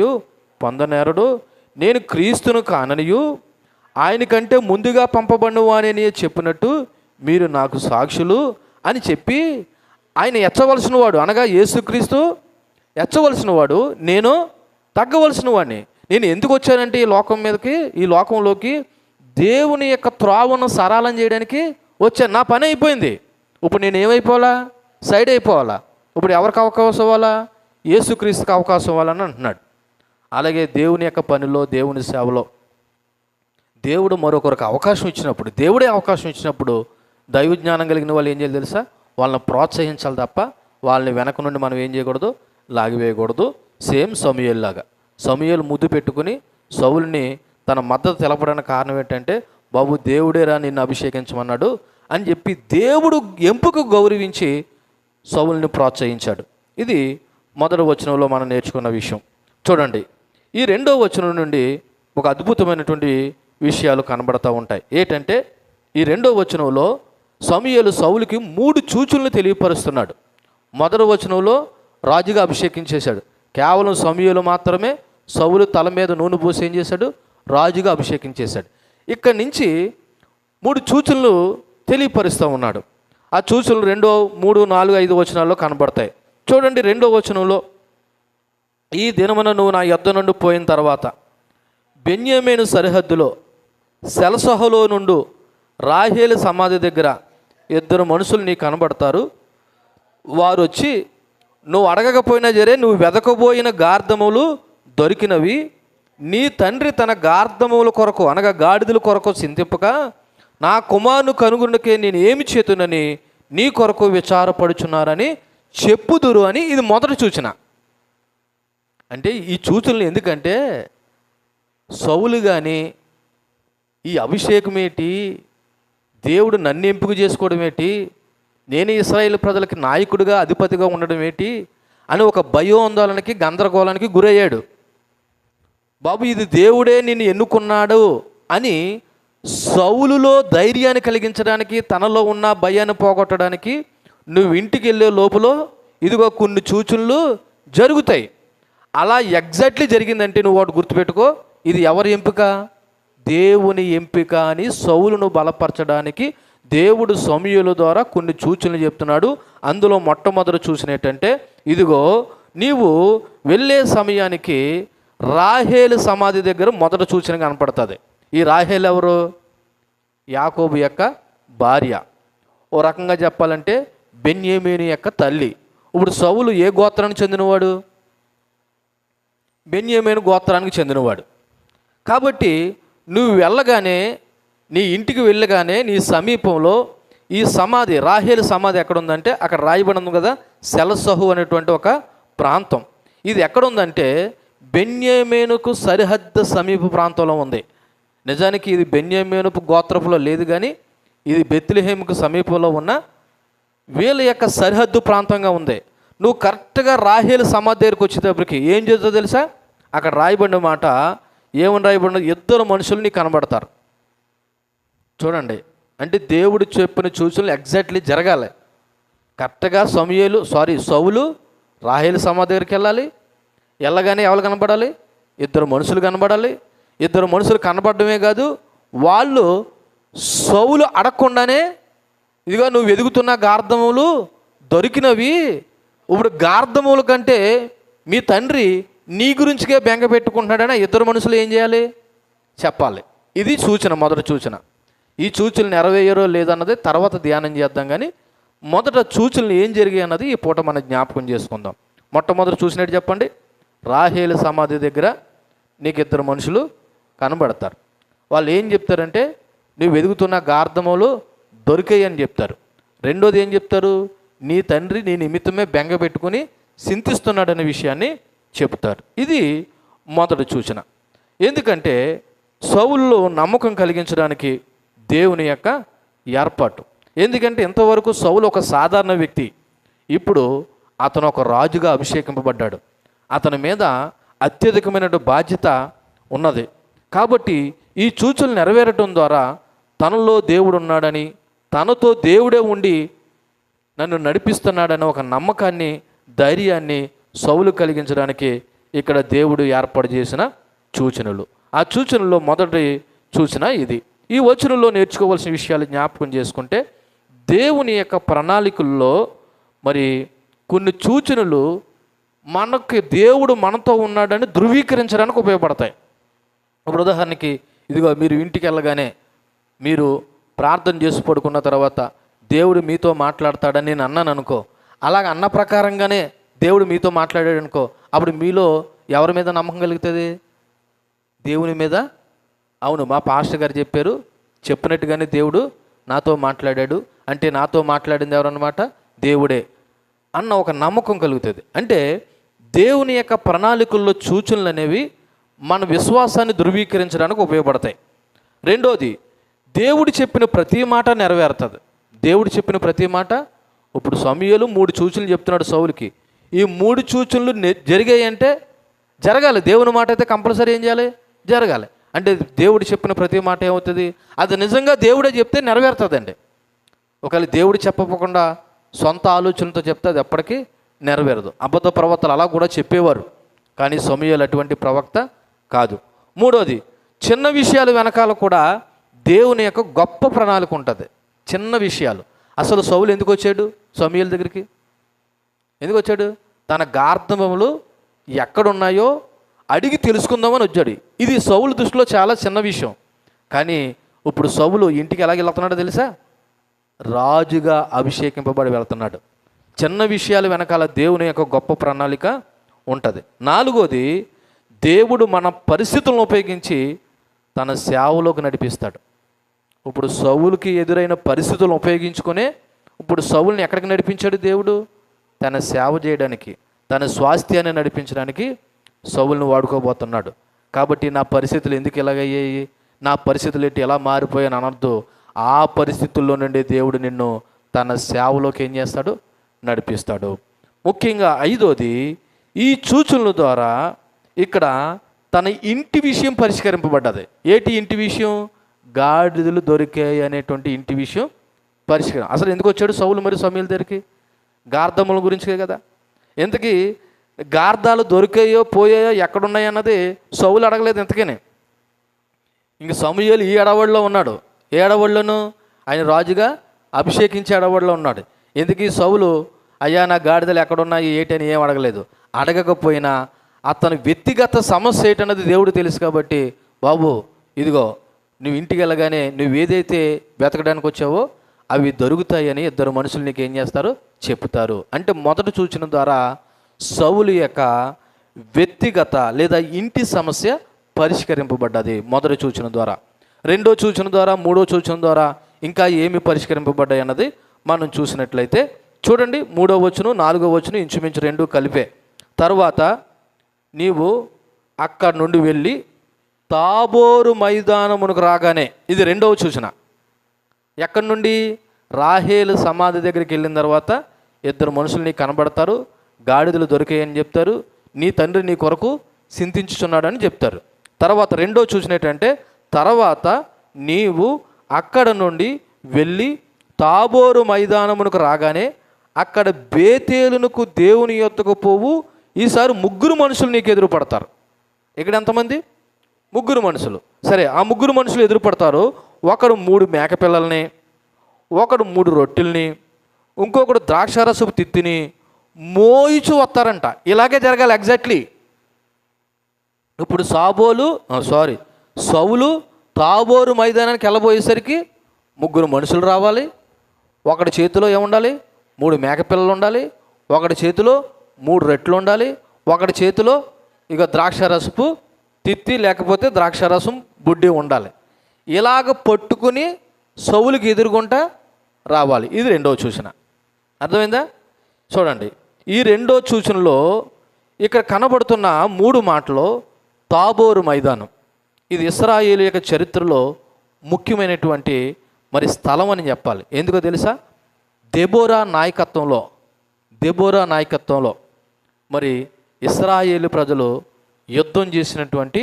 పొందనేరడు. నేను క్రీస్తును కాననియు ఆయన కంటే ముందుగా పంపబడిన వాణి చెప్పినట్టు మీరు నాకు సాక్షులు అని చెప్పి, ఆయన ఎచ్చవలసిన వాడు అనగా యేసుక్రీస్తు ఎచ్చవలసిన వాడు, నేను తగ్గవలసిన వాడిని. నేను ఎందుకు వచ్చానంటే ఈ లోకంలోకి దేవుని యొక్క త్రోవను సరళం చేయడానికి వచ్చాను. నా పని అయిపోయింది. ఇప్పుడు నేను ఏమైపోవాలా? సైడ్ అయిపోవాలా. ఇప్పుడు ఎవరికి అవకాశం ఇవ్వాలా? యేసుక్రీస్తుకి అవకాశం ఇవ్వాలని అంటున్నాడు. అలాగే దేవుని యొక్క పనిలో, దేవుని సేవలో దేవుడు మరొకరికి అవకాశం ఇచ్చినప్పుడు, దేవుడే అవకాశం ఇచ్చినప్పుడు దైవ జ్ఞానం కలిగిన వాళ్ళు ఏం చేయాలి తెలుసా? వాళ్ళని ప్రోత్సహించాలి తప్ప వాళ్ళని వెనక నుండి మనం ఏం చేయకూడదు? లాగివేయకూడదు. సేమ్ సమూయేలులాగా. సమూయేలు ముద్దు పెట్టుకుని సౌలుని తన మద్దతు తెలపడానికి కారణం ఏంటంటే, బాబు దేవుడేరా నిన్ను అభిషేకించమన్నాడు అని చెప్పి దేవుడు ఎంపిక గౌరవించి సౌలుని ప్రోత్సహించాడు. ఇది మొదటి వచనంలో మనం నేర్చుకున్న విషయం. చూడండి, ఈ రెండో వచనం నుండి ఒక అద్భుతమైనటువంటి విషయాలు కనబడతా ఉంటాయి. ఏంటంటే, ఈ రెండో వచనంలో సమూయేలు సౌలుకి 3 సూచనలు తెలియపరుస్తున్నాడు. మొదటి వచనంలో రాజుగా అభిషేకించేశాడు. కేవలం సమూయేలు మాత్రమే సౌలు తల మీద నూనె పోసి ఏం చేశాడు? రాజుగా అభిషేకించేశాడు. ఇక్కడి నుంచి 3 సూచనలు తెలియపరుస్తూ ఉన్నాడు. ఆ సూచనలు 2, 3, 4, 5 వచనాల్లో కనబడతాయి. చూడండి, 2వ వచనంలో, ఈ దినమున నువ్వు నా యొద్ద నుండి పోయిన తర్వాత బెన్యామీను సరిహద్దులో సెలసహలో నుండి రాహేలు సమాధి దగ్గర 2 మనుషులు నీకు కనబడతారు. వారు వచ్చి నువ్వు అడగకపోయినా సరే నువ్వు వెదకబోయిన గార్ధములు దొరికినవి. నీ తండ్రి తన గార్ధముల కొరకు అనగా గాడిదల కొరకు చింతింపక నా కుమారుని కనుగొనకే నేను ఏమి చేతునని నీ కొరకు విచారపడుచున్నారని చెప్పుదురు అని ఇది మొదటి సూచన. అంటే ఈ సూచనలు ఎందుకంటే, సౌలు కానీ ఈ అభిషేకం ఏంటి, దేవుడు నన్ను ఎంపిక చేసుకోవడం ఏంటి, నేను ఇశ్రాయేలు ప్రజలకి నాయకుడిగా అధిపతిగా ఉండడం ఏంటి అని ఒక భయోందోళనకి గందరగోళానికి గురయ్యాడు. బాబు ఇది దేవుడే నిన్ను ఎన్నుకున్నాడు అని సౌలులో ధైర్యాన్ని కలిగించడానికి, తనలో ఉన్న భయాన్ని పోగొట్టడానికి నువ్వు ఇంటికి వెళ్ళే లోపల ఇదిగో కొన్ని సూచనలు జరుగుతాయి. అలా ఎగ్జాక్ట్లీ జరిగిందంటే నువ్వు వాటి గుర్తుపెట్టుకో, ఇది ఎవరి ఎంపిక? దేవుని ఎంపిక అని సౌలును బలపరచడానికి దేవుడు సమూయేలు ద్వారా కొన్ని సూచనలు చెప్తున్నాడు. అందులో మొట్టమొదటి సూచన ఏంటంటే, ఇదిగో నీవు వెళ్ళే సమయానికి రాహేలు సమాధి దగ్గర మొదటి సూచన కనపడుతుంది. ఈ రాహేలు ఎవరు? యాకోబు యొక్క భార్య. ఓ రకంగా చెప్పాలంటే బెన్యామీను యొక్క తల్లి. ఇప్పుడు సౌలు ఏ గోత్రానికి చెందినవాడు? బెన్యామీను గోత్రానికి చెందినవాడు. కాబట్టి నువ్వు వెళ్ళగానే, నీ ఇంటికి వెళ్ళగానే నీ సమీపంలో ఈ సమాధి, రాహేలు సమాధి ఎక్కడుందంటే అక్కడ రాయబడి ఉంది కదా, సెలసహు అనేటువంటి ఒక ప్రాంతం. ఇది ఎక్కడుందంటే బెన్యామీనుకు సరిహద్దు సమీప ప్రాంతంలో ఉంది. నిజానికి ఇది బెన్యామీనుకు గోత్రపులో లేదు, కానీ ఇది బెత్లెహేముకు సమీపంలో ఉన్న వీళ్ళ యొక్క సరిహద్దు ప్రాంతంగా ఉంది. నువ్వు కరెక్ట్గా రాహేలు సమాధి దగ్గరికి వచ్చేటప్పటికి ఏం చేస్తుందో తెలుసా? అక్కడ రాయబడిన మాట ఏమని రాయబడిన? 2 మనుషులు నీకు కనబడతారు. చూడండి, అంటే దేవుడు చెప్పిన సూచనలు ఎగ్జాక్ట్లీ జరగాలి. కరెక్ట్గా సౌలు రాహేలు సమాధి దగ్గరికి వెళ్ళాలి. వెళ్ళగానే ఎవరు కనబడాలి? 2 మనుషులు కనబడాలి. 2 మనుషులు కనబడమే కాదు, వాళ్ళు సౌలు అడగకుండానే ఇదిగో నువ్వు వెతుకుతున్న గార్ధములు దొరికినవి. ఇప్పుడు గార్ధముల కంటే మీ తండ్రి నీ గురించిగా బెంగ పెట్టుకుంటున్నాడని 2 మనుషులు ఏం చేయాలి? చెప్పాలి. ఇది సూచన, మొదటి సూచన. ఈ సూచనలు నెరవేరో లేదన్నది తర్వాత ధ్యానం చేద్దాం, కానీ మొదట సూచనలు ఏం జరిగాయి అన్నది ఈ పూట మనం జ్ఞాపకం చేసుకుందాం. మొట్టమొదటి చూసినట్టు చెప్పండి, రాహేలు సమాధి దగ్గర నీకు 2 మనుషులు కనబడతారు. వాళ్ళు ఏం చెప్తారంటే నువ్వు వెతుకుతున్న గార్ధములు దొరికాయి అని చెప్తారు. రెండోది ఏం చెప్తారు? నీ తండ్రి నీ నిమిత్తమే బెంగ పెట్టుకుని చింతిస్తున్నాడనే విషయాన్ని చెప్తారు. ఇది మొదటి సూచన. ఎందుకంటే సౌలులో నమ్మకం కలిగించడానికి దేవుని యొక్క ఏర్పాటు. ఎందుకంటే ఇంతవరకు సౌలు ఒక సాధారణ వ్యక్తి, ఇప్పుడు అతను ఒక రాజుగా అభిషేకింపబడ్డాడు. అతని మీద అత్యధికమైన బాధ్యత ఉన్నది. కాబట్టి ఈ సూచనలు నెరవేరటం ద్వారా తనలో దేవుడు ఉన్నాడని, తనతో దేవుడే ఉండి నన్ను నడిపిస్తున్నాడన్న ఒక నమ్మకాన్ని, ధైర్యాన్ని సౌలు కలిగించడానికి ఇక్కడ దేవుడు ఏర్పాటు చేసిన సూచనలు. ఆ సూచనలో మొదటి సూచన ఇది. ఈ వచనంలో నేర్చుకోవాల్సిన విషయాలు జ్ఞాపకం చేసుకుంటే, దేవుని యొక్క ప్రణాళికల్లో మరి కొన్ని సూచనలు మనకి దేవుడు మనతో ఉన్నాడని ధృవీకరించడానికి ఉపయోగపడతాయి. ఇప్పుడు ఉదాహరణకి, ఇదిగో మీరు ఇంటికి వెళ్ళగానే మీరు ప్రార్థన చేసి పడుకున్న తర్వాత దేవుడు మీతో మాట్లాడతాడని నేను అన్నాను అనుకో, అలాగ అన్న ప్రకారంగానే దేవుడు మీతో మాట్లాడాడు అనుకో, అప్పుడు మీలో ఎవరి మీద నమ్మకం కలుగుతుంది? దేవుని మీద. అవును, మా పాస్టర్ గారు చెప్పారు, చెప్పినట్టుగానే దేవుడు నాతో మాట్లాడాడు, అంటే నాతో మాట్లాడింది ఎవరన్నమాట? దేవుడే అన్న ఒక నమ్మకం కలుగుతుంది. అంటే దేవుని యొక్క ప్రణాళికల్లో సూచనలు అనేవి మన విశ్వాసాన్ని ధృవీకరించడానికి ఉపయోగపడతాయి. రెండోది, దేవుడు చెప్పిన ప్రతి మాట నెరవేరుతుంది. దేవుడు చెప్పిన ప్రతి మాట. ఇప్పుడు సమూయేలు 3 సూచనలు చెప్తున్నాడు సౌలుకి. ఈ 3 సూచనలు జరిగాయి అంటే జరగాలి. దేవుని మాట అయితే కంపల్సరీ ఏం చేయాలి? జరగాలి. అంటే దేవుడు చెప్పిన ప్రతి మాట ఏమవుతుంది? అది నిజంగా దేవుడే చెప్తే నెరవేరుతుందండి. ఒకవేళ దేవుడు చెప్పకుండా సొంత ఆలోచనలతో చెప్తే అది ఎప్పటికీ నెరవేరదు. అబద్ధ ప్రవక్తలు అలా కూడా చెప్పేవారు, కానీ సమూయేలు అటువంటి ప్రవక్త కాదు. మూడోది, చిన్న విషయాలు వెనకాల కూడా దేవుని యొక్క గొప్ప ప్రణాళిక ఉంటుంది. చిన్న విషయాలు. అసలు సౌలు ఎందుకు వచ్చాడు సమూయేలు దగ్గరికి? ఎందుకు వచ్చాడు? తన గార్ధములు ఎక్కడున్నాయో అడిగి తెలుసుకుందామని వచ్చాడు. ఇది సౌలు దృష్టిలో చాలా చిన్న విషయం. కానీ ఇప్పుడు సౌలు ఇంటికి ఎలాగ వెళ్తున్నాడో తెలుసా? రాజుగా అభిషేకింపబడి వెళ్తున్నాడు. చిన్న విషయాల వెనకాల దేవుని యొక్క గొప్ప ప్రణాళిక ఉంటుంది. నాలుగోది, దేవుడు మన పరిస్థితులను ఉపయోగించి తన సేవలోకి నడిపిస్తాడు. ఇప్పుడు సౌలుకి ఎదురైన పరిస్థితులను ఉపయోగించుకునే ఇప్పుడు సౌలుని ఎక్కడికి నడిపించాడు దేవుడు? తన సేవ చేయడానికి, తన స్వాస్థ్యాన్ని నడిపించడానికి సౌలును వాడుకోబోతున్నాడు. కాబట్టి నా పరిస్థితులు ఎందుకు ఇలాగయ్యాయి, నా పరిస్థితులు ఏంటి ఎలా మారిపోయాను అనర్థం. ఆ పరిస్థితుల్లో నుండి దేవుడు నిన్ను తన సేవలోకి ఏం చేస్తాడు? నడిపిస్తాడు. ముఖ్యంగా ఐదోది, ఈ సూచనల ద్వారా ఇక్కడ తన ఇంటి విషయం పరిష్కరింపబడ్డది. ఏటి ఇంటి విషయం? గాడిదలు దొరికాయి అనేటువంటి ఇంటి విషయం పరిష్కారం. అసలు ఎందుకు వచ్చాడు సౌలు మరి సమూయేలు దగ్గరికి? గార్ధముల గురించే కదా. ఇంతకీ గార్ధాలు దొరికాయో పోయాయో ఎక్కడున్నాయి అన్నది సౌలు అడగలేదు ఇంతకనే. ఇంక సమూయేలు ఈ అడవుల్లో ఉన్నాడు. ఏ అడవుల్లోనూ? ఆయన రాజుగా అభిషేకించే అడవుల్లో ఉన్నాడు. ఎందుకు సౌలు అయ్యా నా గాడిదలు ఎక్కడున్నాయి ఏటని ఏం అడగలేదు. అడగకపోయినా అతని వ్యక్తిగత సమస్య ఏంటన్నది దేవుడు తెలుసు కాబట్టి, బాబు ఇదిగో నువ్వు ఇంటికి వెళ్ళగానే నువ్వు ఏదైతే వెతకడానికి వచ్చావో అవి దొరుకుతాయని ఇద్దరు మనుషులు నీకు ఏం చేస్తారు? చెప్తారు. అంటే మొదటి సూచన ద్వారా సౌలు యొక్క వ్యక్తిగత లేదా ఇంటి సమస్య పరిష్కరింపబడ్డది మొదటి సూచన ద్వారా. రెండో సూచన ద్వారా, మూడో సూచన ద్వారా ఇంకా ఏమి పరిష్కరింపబడ్డాయి అన్నది మనం చూసినట్లయితే చూడండి. 3వ వచనం 4వ వచనం ఇంచుమించు 2 కలిపే. తర్వాత నీవు అక్కడి నుండి వెళ్ళి తాబోరు మైదానమునకు రాగానే, ఇది 2వ సూచన. ఎక్కడి నుండి? రాహేలు సమాధి దగ్గరికి వెళ్ళిన తర్వాత ఇద్దరు మనుషులు నీకు కనబడతారు, గాడిదలు దొరికాయని చెప్తారు, నీ తండ్రి నీ కొరకు చింతించుచున్నాడని చెప్తారు. తర్వాత 2వ సూచన ఏంటంటే, తర్వాత నీవు అక్కడ నుండి వెళ్ళి తాబోరు మైదానమునకు రాగానే అక్కడ బేతేలునకు దేవుని యొద్దకు పోవు. ఈసారి 3 మనుషులు నీకు ఎదురు పడతారు. ఇక్కడ ఎంతమంది? 3 మనుషులు. సరే, ఆ 3 మనుషులు ఎదురు పడతారు. ఒకడు 3 మేకపిల్లల్ని, ఒకడు 3 రొట్టెల్ని, ఇంకొకడు ద్రాక్షారసపు తిత్తిని మోయిచు వస్తారంట. ఇలాగే జరగాలి ఎగ్జాక్ట్లీ. ఇప్పుడు సౌలు తాబోరు మైదానానికి వెళ్ళబోయేసరికి 3 మనుషులు రావాలి. ఒకడి చేతిలో ఏముండాలి? 3 మేకపిల్లలు ఉండాలి. ఒకడి చేతిలో 3 రొట్టెలు ఉండాలి. ఒకడి చేతిలో ఇక ద్రాక్షారసపు తిత్తి లేకపోతే ద్రాక్షారసం బుడ్డి ఉండాలి. ఇలాగ పట్టుకుని సౌలుకి ఎదురుగుంటా రావాలి. ఇది 2వ సూచన. అర్థమైందా? చూడండి, ఈ 2వ సూచనలో ఇక్కడ కనబడుతున్న 3 మాటలు తాబోరు మైదానం. ఇది ఇశ్రాయేలు యొక్క చరిత్రలో ముఖ్యమైనటువంటి మరి స్థలం అని చెప్పాలి. ఎందుకో తెలుసా? దెబోరా నాయకత్వంలో మరి ఇశ్రాయేలు ప్రజలు యుద్ధం చేసినటువంటి,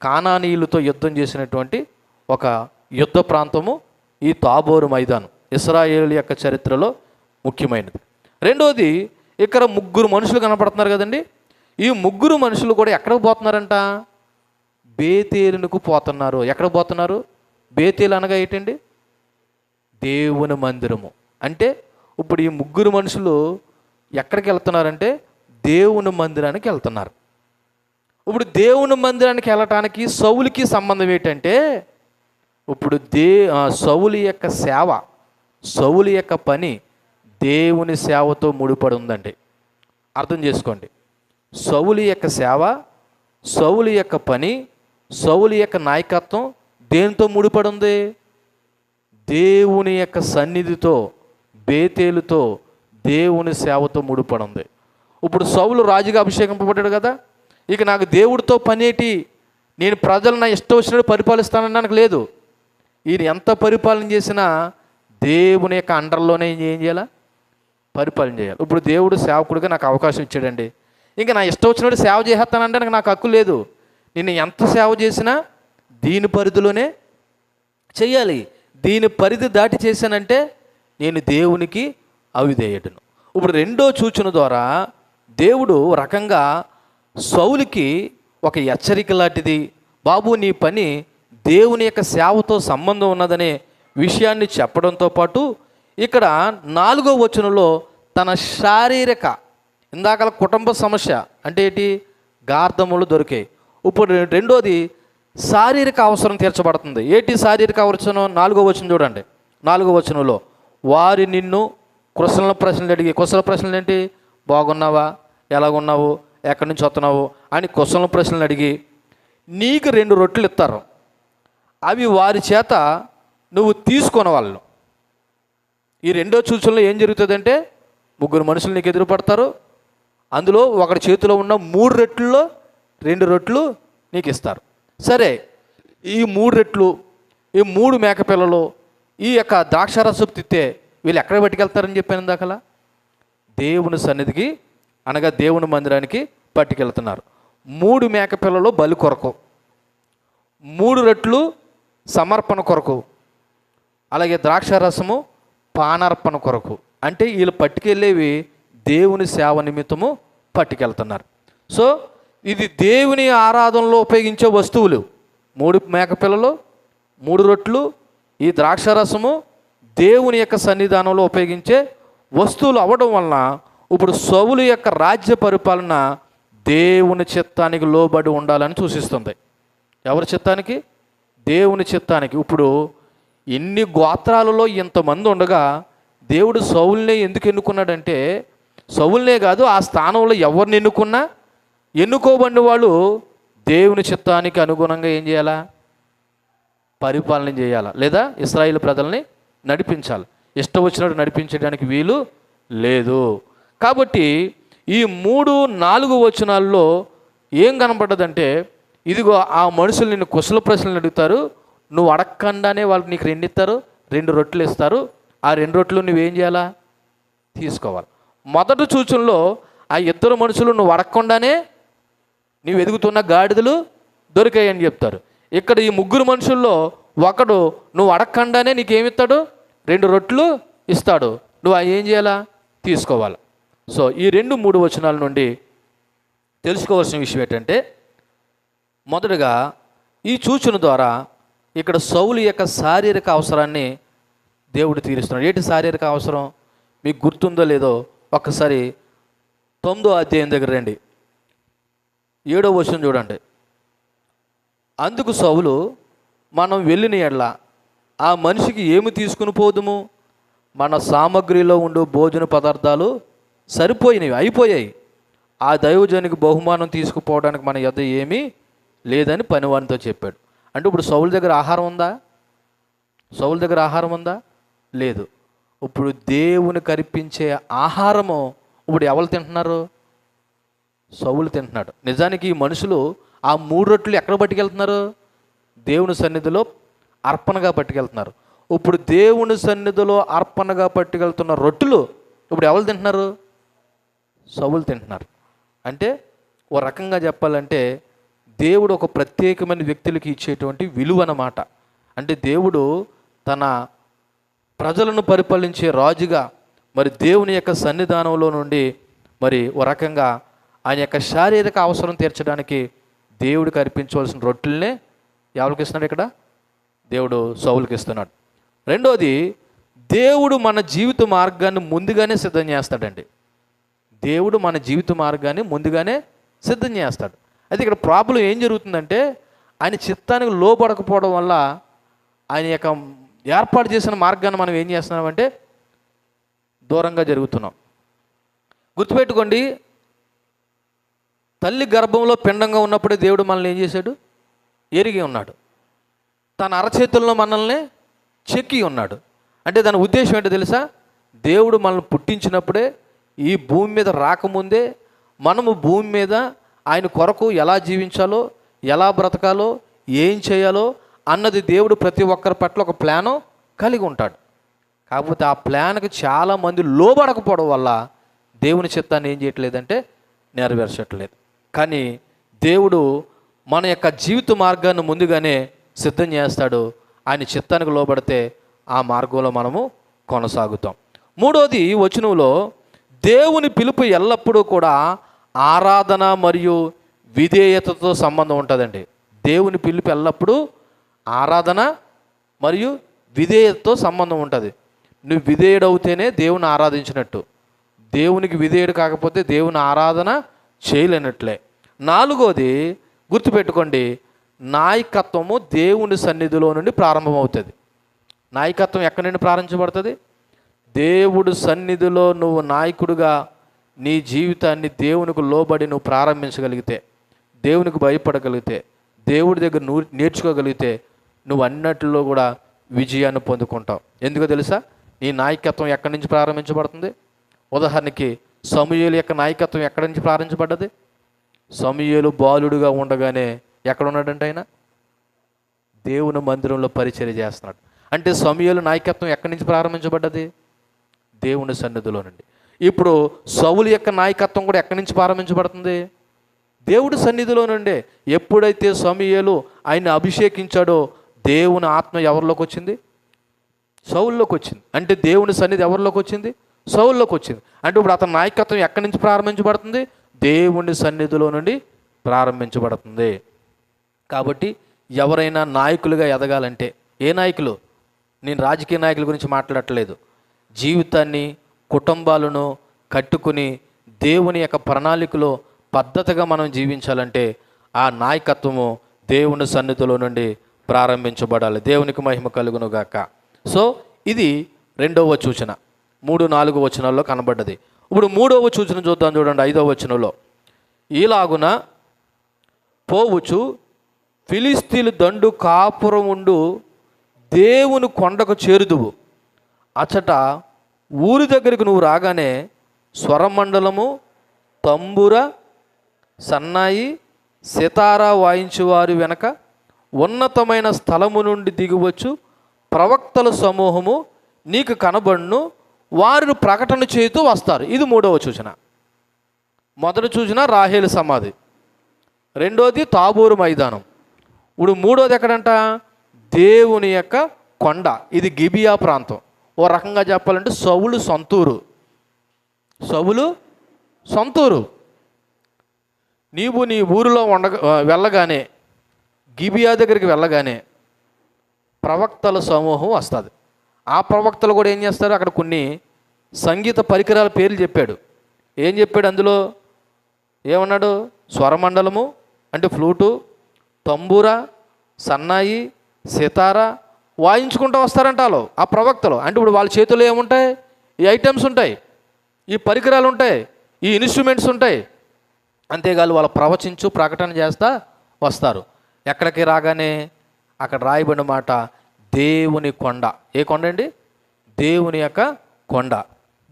కానానీయులతో యుద్ధం చేసినటువంటి ఒక యుద్ధ ప్రాంతము ఈ తాబోరు మైదానం. ఇశ్రాయేలు యొక్క చరిత్రలో ముఖ్యమైనది. రెండోది, ఇక్కడ ముగ్గురు మనుషులు కనపడుతున్నారు కదండి. ఈ ముగ్గురు మనుషులు కూడా ఎక్కడికి పోతున్నారంట? బేతేలునకు పోతున్నారు. ఎక్కడికి పోతున్నారు? బేతేలు అనగా ఏంటండి? దేవుని మందిరము. అంటే ఇప్పుడు ఈ ముగ్గురు మనుషులు ఎక్కడికి వెళ్తున్నారంటే దేవుని మందిరానికి వెళ్తున్నారు. ఇప్పుడు దేవుని మందిరానికి వెళ్ళటానికి సౌలుకి సంబంధం ఏంటంటే, ఇప్పుడు సౌలు యొక్క సేవ, సౌలు యొక్క పని దేవుని సేవతో ముడిపడి ఉందండి. అర్థం చేసుకోండి. సౌలు యొక్క సేవ, సౌలు యొక్క పని, సౌలు యొక్క నాయకత్వం దేనితో ముడిపడి ఉంది? దేవుని యొక్క సన్నిధితో, బేతేలుతో, దేవుని సేవతో ముడిపడి ఉంది. ఇప్పుడు సౌలు రాజుగా అభిషేకింపబడ్డాడు కదా. ఇక నాకు దేవుడితో పనేటి, నేను ప్రజలు నా ఇష్టం వచ్చినట్టు పరిపాలిస్తానడానికి లేదు. ఈయన ఎంత పరిపాలన చేసినా దేవుని యొక్క అండర్లోనే ఏం చేయాలా? పరిపాలన చేయాలి. ఇప్పుడు దేవుడు సేవకుడిగా నాకు అవకాశం ఇచ్చాడండి. ఇంకా నా ఇష్టం వచ్చినట్టు సేవ చేస్తానంటే నాకు హక్కు లేదు. నేను ఎంత సేవ చేసినా దీని పరిధిలోనే చెయ్యాలి. దీని పరిధి దాటి చేశానంటే నేను దేవునికి అవిధేయుడును. ఇప్పుడు రెండో సూచన ద్వారా దేవుడు రకంగా సౌలుకి ఒక హెచ్చరిక లాంటిది, బాబు నీ పని దేవుని యొక్క సేవతో సంబంధం ఉన్నదనే విషయాన్ని చెప్పడంతో పాటు ఇక్కడ 4వ వచనంలో తన శారీరక, ఇందాకల కుటుంబ సమస్య అంటే ఏంటి? గార్ధములు దొరికాయి. ఇప్పుడు రెండోది శారీరక అవసరం తీర్చబడుతుంది. ఏంటి శారీరక అవసరం? 4వ వచనం చూడండి. 4వ వచనంలో వారి నిన్ను ప్రశ్నలు అడిగి, కుశల ప్రశ్నలు ఏంటి? బాగున్నావా, ఎలాగున్నావు, ఎక్కడి నుంచి వస్తున్నావు అని కుశల ప్రశ్నలు అడిగి నీకు 2 రొట్టెలు ఇస్తారు. అవి వారి చేత నువ్వు తీసుకున్న వాళ్ళు. ఈ రెండో సూచనలో ఏం జరుగుతుందంటే, ముగ్గురు మనుషులు నీకు ఎదురుపడతారు. అందులో ఒకటి చేతిలో ఉన్న 3 రొట్టెల్లో 2 రొట్టెలు నీకు ఇస్తారు. సరే, ఈ 3 రొట్టెలు, ఈ 3 మేకపిల్లలు, ఈ యొక్క ద్రాక్షారసపు తిత్తే వీళ్ళు ఎక్కడ పట్టుకెళ్తారని చెప్పాను దాకలా? దేవుని సన్నిధికి అనగా దేవుని మందిరానికి పట్టుకెళ్తున్నారు. 3 మేకపిల్లలు బలి కొరకు, 3 రొట్టెలు సమర్పణ కొరకు, అలాగే ద్రాక్షారసము పానార్పణ కొరకు. అంటే వీళ్ళు పట్టుకెళ్ళేవి దేవుని సేవ నిమిత్తము పట్టుకెళ్తున్నారు. సో ఇది దేవుని ఆరాధనలో ఉపయోగించే వస్తువులు. 3 మేకపిల్లలు, 3 రొట్టెలు, ఈ ద్రాక్షారసము దేవుని యొక్క సన్నిధానంలో ఉపయోగించే వస్తువులు అవ్వడం వలన ఇప్పుడు సౌలు యొక్క రాజ్య పరిపాలన దేవుని చిత్తానికి లోబడి ఉండాలని సూచిస్తుంది. ఎవరి చిత్తానికి? దేవుని చిత్తానికి. ఇప్పుడు ఇన్ని గోత్రాలలో ఇంతమంది ఉండగా దేవుడు సౌలునే ఎందుకు ఎన్నుకున్నాడంటే, సౌలునే కాదు, ఆ స్థానంలో ఎవరిని ఎన్నుకున్నా ఎన్నుకోబడిన వాళ్ళు దేవుని చిత్తానికి అనుగుణంగా ఏం చేయాలా? పరిపాలన చేయాలా, లేదా ఇశ్రాయేలు ప్రజల్ని నడిపించాలి. ఇష్టం వచ్చినట్టు నడిపించడానికి వీలు లేదు. కాబట్టి ఈ 3, 4 వచనాల్లో ఏం కనపడ్డదంటే, ఇదిగో ఆ మనుషులు నిన్ను కుశల ప్రశ్నలు అడుగుతారు, నువ్వు అడగకుండానే వాళ్ళకి నీకు 2 ఇస్తారు, 2 రొట్టెలు ఇస్తారు. ఆ 2 రొట్టెలు నువ్వేం చేయాలా? తీసుకోవాలి. మొదటి సూచనలో ఆ 2 మనుషులు నువ్వు అడగకుండానే నీవు ఎదుగుతున్న గాడిదలు దొరికాయని చెప్తారు. ఇక్కడ ఈ 3 మనుషుల్లో ఒకడు నువ్వు అడగకుండానే నీకేమిస్తాడు? 2 రొట్టెలు ఇస్తాడు. నువ్వు ఏం చేయాలా? తీసుకోవాలి. సో ఈ 2, 3 వచనాల నుండి తెలుసుకోవాల్సిన విషయం ఏంటంటే, మొదటగా ఈ సూచన ద్వారా ఇక్కడ సౌలు యొక్క శారీరక అవసరాన్ని దేవుడు తీరుస్తున్నాడు. ఏంటి శారీరక అవసరం? మీకు గుర్తుందో లేదో ఒక్కసారి 9వ అధ్యాయం దగ్గర రండి. 7వ వచనం చూడండి. అందుకు సౌలు, మనం వెళ్ళిన ఎడల ఆ మనిషికి ఏమి తీసుకుని పోదుము? మన సామగ్రిలో ఉండు భోజన పదార్థాలు సరిపోయినవి, అయిపోయాయి. ఆ దైవజనికి బహుమానం తీసుకుపోవడానికి మన యొద్ద ఏమీ లేదని పనివానితో చెప్పాడు. అంటే ఇప్పుడు సౌలు దగ్గర ఆహారం ఉందా? సౌలు దగ్గర ఆహారం ఉందా? లేదు. ఇప్పుడు దేవుని కరిపించే ఆహారము ఇప్పుడు ఎవరు తింటున్నారు? సౌలు తింటున్నాడు. నిజానికి ఈ మనుషులు ఆ 3 రొట్టెలు ఎక్కడ పట్టుకెళ్తున్నారు? దేవుని సన్నిధిలో అర్పణగా పట్టుకెళ్తున్నారు. ఇప్పుడు దేవుని సన్నిధిలో అర్పణగా పట్టుకెళ్తున్న రొట్టెలు ఇప్పుడు ఎవరు తింటున్నారు? సౌలు తింటున్నారు. అంటే ఓ రకంగా చెప్పాలంటే దేవుడు ఒక ప్రత్యేకమైన వ్యక్తులకి ఇచ్చేటువంటి విలువ అన్నమాట. అంటే దేవుడు తన ప్రజలను పరిపాలించే రాజుగా మరి దేవుని యొక్క సన్నిధానంలో నుండి మరి ఓ రకంగా ఆయన యొక్క శారీరక అవసరం తీర్చడానికి దేవుడికి అర్పించవలసిన రొట్టెలనే ఎవరికి ఇస్తున్నాడు ఇక్కడ? దేవుడు సౌలుకి ఇస్తున్నాడు. రెండోది, దేవుడు మన జీవిత మార్గాన్ని ముందుగానే సిద్ధం చేస్తాడండి. దేవుడు మన జీవిత మార్గాన్ని ముందుగానే సిద్ధం చేస్తాడు. అయితే ఇక్కడ ప్రాబ్లం ఏం జరుగుతుందంటే, ఆయన చిత్తానికి లోబడకపోవడం వల్ల ఆయన యొక్క ఏర్పాటు చేసిన మార్గాన్ని మనం ఏం చేస్తున్నామంటే దూరంగా జరుగుతున్నాం. గుర్తుపెట్టుకోండి, తల్లి గర్భంలో పిండంగా ఉన్నప్పుడే దేవుడు మనల్ని ఏం చేశాడు? ఎరిగి ఉన్నాడు. తన అరచేతుల్లో మనల్ని చెక్కి ఉన్నాడు. అంటే దాని ఉద్దేశం ఏంటో తెలుసా? దేవుడు మనల్ని పుట్టించినప్పుడే, ఈ భూమి మీద రాకముందే మనము భూమి మీద ఆయన కొరకు ఎలా జీవించాలో, ఎలా బ్రతకాలో, ఏం చేయాలో అన్నది దేవుడు ప్రతి ఒక్కరి పట్ల ఒక ప్లాను కలిగి ఉంటాడు. కాకపోతే ఆ ప్లాన్కి చాలామంది లోబడకపోవడం వల్ల దేవుని చిత్తాన్ని ఏం చేయట్లేదంటే నెరవేర్చట్లేదు. కానీ దేవుడు మన యొక్క జీవిత మార్గాన్ని ముందుగానే సిద్ధం చేస్తాడు. ఆయన చిత్తానికి లోబడితే ఆ మార్గంలో మనము కొనసాగుతాం. మూడోది, వచనంలో దేవుని పిలుపు ఎల్లప్పుడూ కూడా ఆరాధన మరియు విధేయతతో సంబంధం ఉంటుందండి. దేవుని పిలుపు ఎల్లప్పుడూ ఆరాధన మరియు విధేయతతో సంబంధం ఉంటుంది. నువ్వు విధేయుడవుతేనే దేవుని ఆరాధించినట్టు, దేవునికి విధేయుడు కాకపోతే దేవుని ఆరాధన చేయలేనట్లే. నాలుగోది గుర్తుపెట్టుకోండి, నాయకత్వము దేవుని సన్నిధిలో నుండి ప్రారంభమవుతుంది. నాయకత్వం ఎక్కడి నుండి ప్రారంభించబడుతుంది? దేవుడు సన్నిధిలో నువ్వు నాయకుడిగా నీ జీవితాన్ని దేవునికి లోబడి నువ్వు ప్రారంభించగలిగితే, దేవునికి భయపడగలిగితే, దేవుడి దగ్గర నేర్చుకోగలిగితే నువ్వు అన్నిటిలో కూడా విజయాన్ని పొందుకుంటావు. ఎందుకో తెలుసా? నీ నాయకత్వం ఎక్కడి నుంచి ప్రారంభించబడుతుంది? ఉదాహరణకి సమూయేలు యొక్క నాయకత్వం ఎక్కడి నుంచి ప్రారంభించబడ్డది? సమూయేలు బాలుడుగా ఉండగానే ఎక్కడ ఉన్నాడంటే ఆయన దేవుని మందిరంలో పరిచర్య చేస్తున్నాడు. అంటే సమూయేలు నాయకత్వం ఎక్కడి నుంచి ప్రారంభించబడ్డది? దేవుని సన్నిధిలో నుండి. ఇప్పుడు సౌలు యొక్క నాయకత్వం కూడా ఎక్కడి నుంచి ప్రారంభించబడుతుంది? దేవుడి సన్నిధిలో నుండే. ఎప్పుడైతే సమూయేలు ఆయన్ని అభిషేకించాడో దేవుని ఆత్మ ఎవరిలోకి వచ్చింది? సౌలులోకి వచ్చింది. అంటే దేవుని సన్నిధి ఎవరిలోకి వచ్చింది? సౌలులోకి వచ్చింది. అంటే ఇప్పుడు అతని నాయకత్వం ఎక్కడి నుంచి ప్రారంభించబడుతుంది? దేవుని సన్నిధిలో నుండి ప్రారంభించబడుతుంది. కాబట్టి ఎవరైనా నాయకులుగా ఎదగాలంటే, ఏ నాయకులు? నేను రాజకీయ నాయకుల గురించి మాట్లాడట్లేదు. జీవితాన్ని, కుటుంబాలను కట్టుకుని దేవుని యొక్క ప్రణాళికలో పద్ధతిగా మనం జీవించాలంటే ఆ నాయకత్వము దేవుని సన్నిధిలో నుండి ప్రారంభించబడాలి. దేవునికి మహిమ కలుగును గాక. సో ఇది రెండవ సూచన. 3-4 వచనాల్లో కనబడ్డది. ఇప్పుడు మూడవ సూచన చూద్దాం. చూడండి 5వ వచనంలో, ఈలాగున పోవచ్చు ఫిలిస్తీన్లు దండు కాపురం ఉండు దేవుని కొండకు చేరుదువు. అచ్చట ఊరి దగ్గరికి నువ్వు రాగానే స్వరమండలము, తంబుర, సన్నాయి, సితారా వాయించువారి వెనక ఉన్నతమైన స్థలము నుండి దిగివచ్చు ప్రవక్తల సమూహము నీకు కనబడును, వారిని ప్రకటన చేస్తూ వస్తారు. ఇది మూడవ సూచన. మొదటి సూచన రాహేలు సమాధి, రెండోది తాబోరు మైదానం. ఇప్పుడు మూడోది ఎక్కడంట? దేవుని యొక్క కొండ. ఇది గిబియా ప్రాంతం. ఓ రకంగా చెప్పాలంటే సౌలు సొంతూరు. సౌలు సొంతూరు. నీవు నీ ఊరిలో వెళ్ళగానే, గిబియా దగ్గరికి వెళ్ళగానే ప్రవక్తల సమూహం వస్తుంది. ఆ ప్రవక్తలు కూడా ఏం చేస్తారు? అక్కడ కొన్ని సంగీత పరికరాల పేర్లు చెప్పాడు. ఏం చెప్పాడు అందులో? ఏమన్నాడు? స్వరమండలము అంటే ఫ్లూటు, తంబూర, సన్నాయి, సితారా వాయించుకుంటూ వస్తారంట వాళ్ళు, ఆ ప్రవక్తలు. అంటే ఇప్పుడు వాళ్ళ చేతుల్లో ఏముంటాయి? ఈ ఐటమ్స్ ఉంటాయి, ఈ పరికరాలు ఉంటాయి, ఈ ఇన్స్ట్రుమెంట్స్ ఉంటాయి. అంతేగాదు వాళ్ళు ప్రవచించు, ప్రకటన చేస్తా వస్తారు. ఎక్కడికి రాగానే అక్కడ రాయబడిన మాట దేవుని కొండ. ఏ కొండ అండి? దేవుని యొక్క కొండ.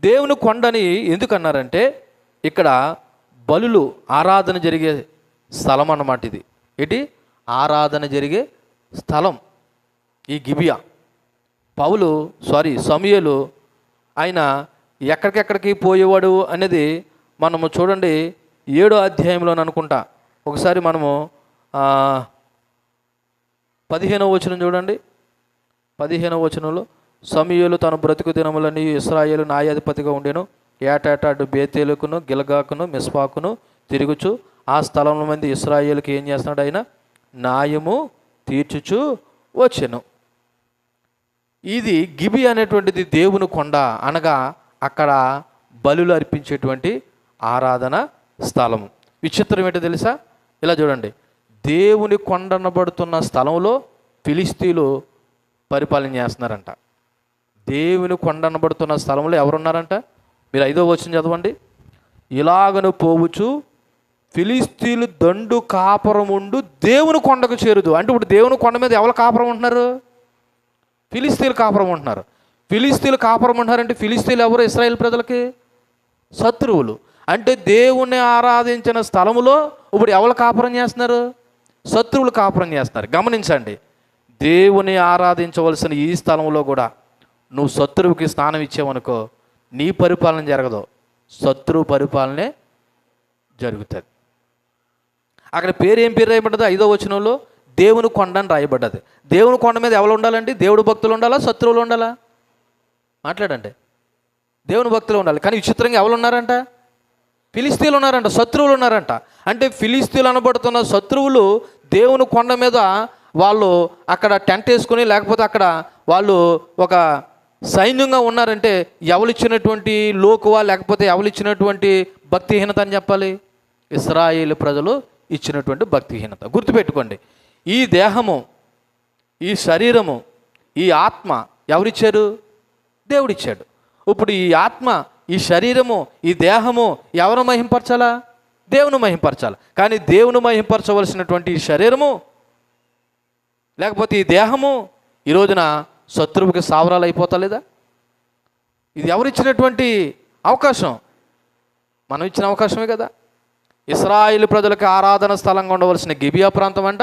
దేవుని కొండని ఎందుకన్నారంటే ఇక్కడ బలులు, ఆరాధన జరిగే స్థలం అన్నమాట. ఇది ఏంటి? ఆరాధన జరిగే స్థలం ఈ గిబియా. సమూయేలు ఆయన ఎక్కడికెక్కడికి పోయేవాడు అనేది మనము చూడండి 7వ అధ్యాయంలో అనుకుంటా. ఒకసారి మనము 15వ వచనం చూడండి. 15వ వచనంలో సమూయేలు తన బ్రతుకు దినములని ఇశ్రాయేలు న్యాయాధిపతిగా ఉండెను. ఏటేటా అటు బేతేలుకును గిల్గాకును మిస్పాకును తిరుగుచు ఆ స్థలంలో మంది ఇశ్రాయేలుకి ఏం చేస్తున్నాడు? ఆయన న్యాయము తీర్చుచు వచ్చెను. ఇది గిబి అనేటువంటిది దేవుని కొండ, అనగా అక్కడ బలులు అర్పించేటువంటి ఆరాధన స్థలము. విచిత్రం ఏంటో తెలుసా? ఇలా చూడండి, దేవుని కొండనబడుతున్న స్థలంలో ఫిలిస్తీన్లు పరిపాలన చేస్తున్నారంట. దేవుని కొండనబడుతున్న స్థలంలో ఎవరున్నారంట? మీరు 5వ వచనం చదవండి. ఇలాగను పోవచ్చు ఫిలిస్తీన్లు దండు కాపురం ఉండు దేవుని కొండకు చేరుదు. అంటే ఇప్పుడు దేవుని కొండ మీద ఎవరు కాపురం ఉంటున్నారు? ఫిలిస్తీన్లు కాపురం ఉంటున్నారు. ఫిలిస్తీన్లు కాపురం ఉంటున్నారంటే ఫిలిస్తీన్లు ఎవరు? ఇశ్రాయేల్ ప్రజలకి శత్రువులు. అంటే దేవుణ్ణి ఆరాధించిన స్థలములో ఇప్పుడు ఎవరు కాపురం చేస్తున్నారు? శత్రువులు కాపురం చేస్తున్నారు. గమనించండి, దేవుని ఆరాధించవలసిన ఈ స్థలంలో కూడా నువ్వు శత్రువుకి స్థానం ఇచ్చావనుకో, నీ పరిపాలన జరగదు, శత్రువు పరిపాలనే జరుగుతుంది. అక్కడ పేరు ఏం పేరు రాయబడ్డది? 5వ వచనంలో దేవుని కొండ అని రాయబడ్డది. దేవుని కొండ మీద ఎవరు ఉండాలండి? దేవుడు భక్తులు ఉండాలా? శత్రువులు ఉండాలా? మాట్లాడండి. దేవుని భక్తులు ఉండాలి. కానీ విచిత్రంగా ఎవరు ఉన్నారంట? ఫిలిస్తీన్లు ఉన్నారంట, శత్రువులు ఉన్నారంట. అంటే ఫిలిస్తీన్లు అనబడుతున్న శత్రువులు దేవుని కొండ మీద వాళ్ళు అక్కడ టెంట్ వేసుకుని, లేకపోతే అక్కడ వాళ్ళు ఒక సైన్యంగా ఉన్నారంటే ఎవరిచ్చినటువంటి లోకువా, లేకపోతే ఎవరిచ్చినటువంటి భక్తిహీనత అని చెప్పాలి? ఇశ్రాయేలు ప్రజలు ఇచ్చినటువంటి భక్తిహీనత. గుర్తుపెట్టుకోండి, ఈ దేహము, ఈ శరీరము, ఈ ఆత్మ ఎవరిచ్చారు? దేవుడిచ్చాడు. ఇప్పుడు ఈ ఆత్మ, ఈ శరీరము, ఈ దేహము ఎవరు మహింపరచాలా? దేవుని మహింపరచాలి. కానీ దేవుని మహింపరచవలసినటువంటి ఈ శరీరము లేకపోతే ఈ దేహము ఈ రోజున శత్రువుకి సావరాలు అయిపోతలేదా? ఇది ఎవరిచ్చినటువంటి అవకాశం? మనం ఇచ్చిన అవకాశమే కదా. ఇశ్రాయేలు ప్రజలకు ఆరాధన స్థలంగా ఉండవలసిన గిబియా ప్రాంతం అంట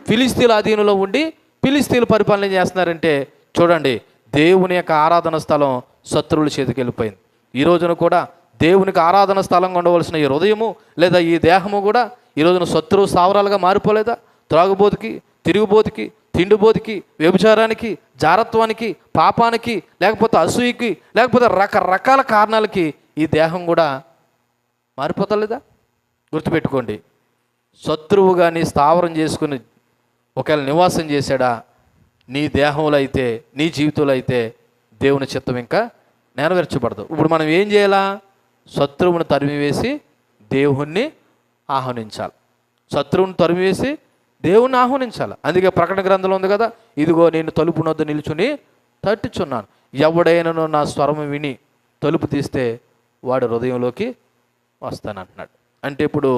ఫిలిస్తీన్ల అధీనంలో ఉండి ఫిలిస్తీన్లు పరిపాలన చేస్తున్నారంటే చూడండి, దేవుని యొక్క ఆరాధన స్థలం శత్రువుల చేతికి వెళ్ళిపోయింది. ఈ రోజున కూడా దేవునికి ఆరాధన స్థలంగా ఉండవలసిన ఈ హృదయము లేదా ఈ దేహము కూడా ఈ రోజున శత్రువు స్థావరాలుగా మారిపోలేదా? త్రాగుబోతుకి, తిరుగుబోతుకి, తిండిబోతుకి, వ్యభిచారానికి, జారత్వానికి, పాపానికి, లేకపోతే అసూయకి, లేకపోతే రకరకాల కారణాలకి ఈ దేహం కూడా మారిపోతలేదా? గుర్తుపెట్టుకోండి, శత్రువు కానీ స్థావరం చేసుకుని ఒకవేళ నివాసం చేశాడా నీ దేహంలో అయితే, నీ జీవితంలో అయితే దేవుని చిత్తం ఇంకా నెరవేర్చబడదు. ఇప్పుడు మనం ఏం చేయాలా? శత్రువుని తరిమివేసి దేవుణ్ణి ఆహ్వానించాలి. శత్రువుని తరిమివేసి దేవుణ్ణి ఆహ్వానించాలి. అందుకే ప్రకటన గ్రంథంలో ఉంది కదా, ఇదిగో నేను తలుపు నొద్ద నిలుచుని తట్టుచున్నాను, ఎవడైనను నా స్వరము విని తలుపు తీస్తే వాడు హృదయంలోకి వస్తానంటున్నాడు. అంటే ఇప్పుడు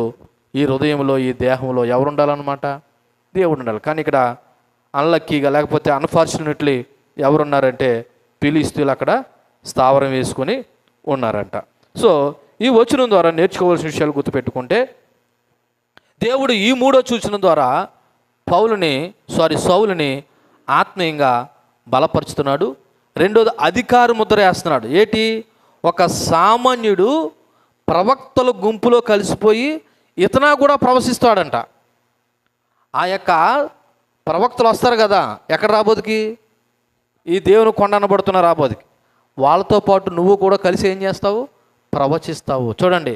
ఈ హృదయంలో, ఈ దేహంలో ఎవరు ఉండాలన్నమాట? దేవుడు ఉండాలి. కానీ ఇక్కడ అన్లక్కీగా లేకపోతే అన్ఫార్చునేట్లీ ఎవరున్నారంటే ఫిలిస్తీన్లు అక్కడ స్థావరం వేసుకొని ఉన్నారంట. సో ఈ వచనం ద్వారా నేర్చుకోవాల్సిన విషయాలు గుర్తుపెట్టుకుంటే, దేవుడు ఈ 3వ సూచన ద్వారా సౌలుని ఆత్మీయంగా బలపరుచుతున్నాడు. రెండోది అధికార ముద్ర వేస్తున్నాడు. ఏంటి? ఒక సామాన్యుడు ప్రవక్తల గుంపులో కలిసిపోయి ఇతనా కూడా ప్రవశిస్తాడంట. ఆ యొక్క ప్రవక్తలు వస్తారు కదా, ఎక్కడ రాబోదుకి? ఈ దేవుని కొండ అనబడుతున్న రాబోదుకి. వాళ్ళతో పాటు నువ్వు కూడా కలిసి ఏం చేస్తావు? ప్రవచిస్తావు. చూడండి,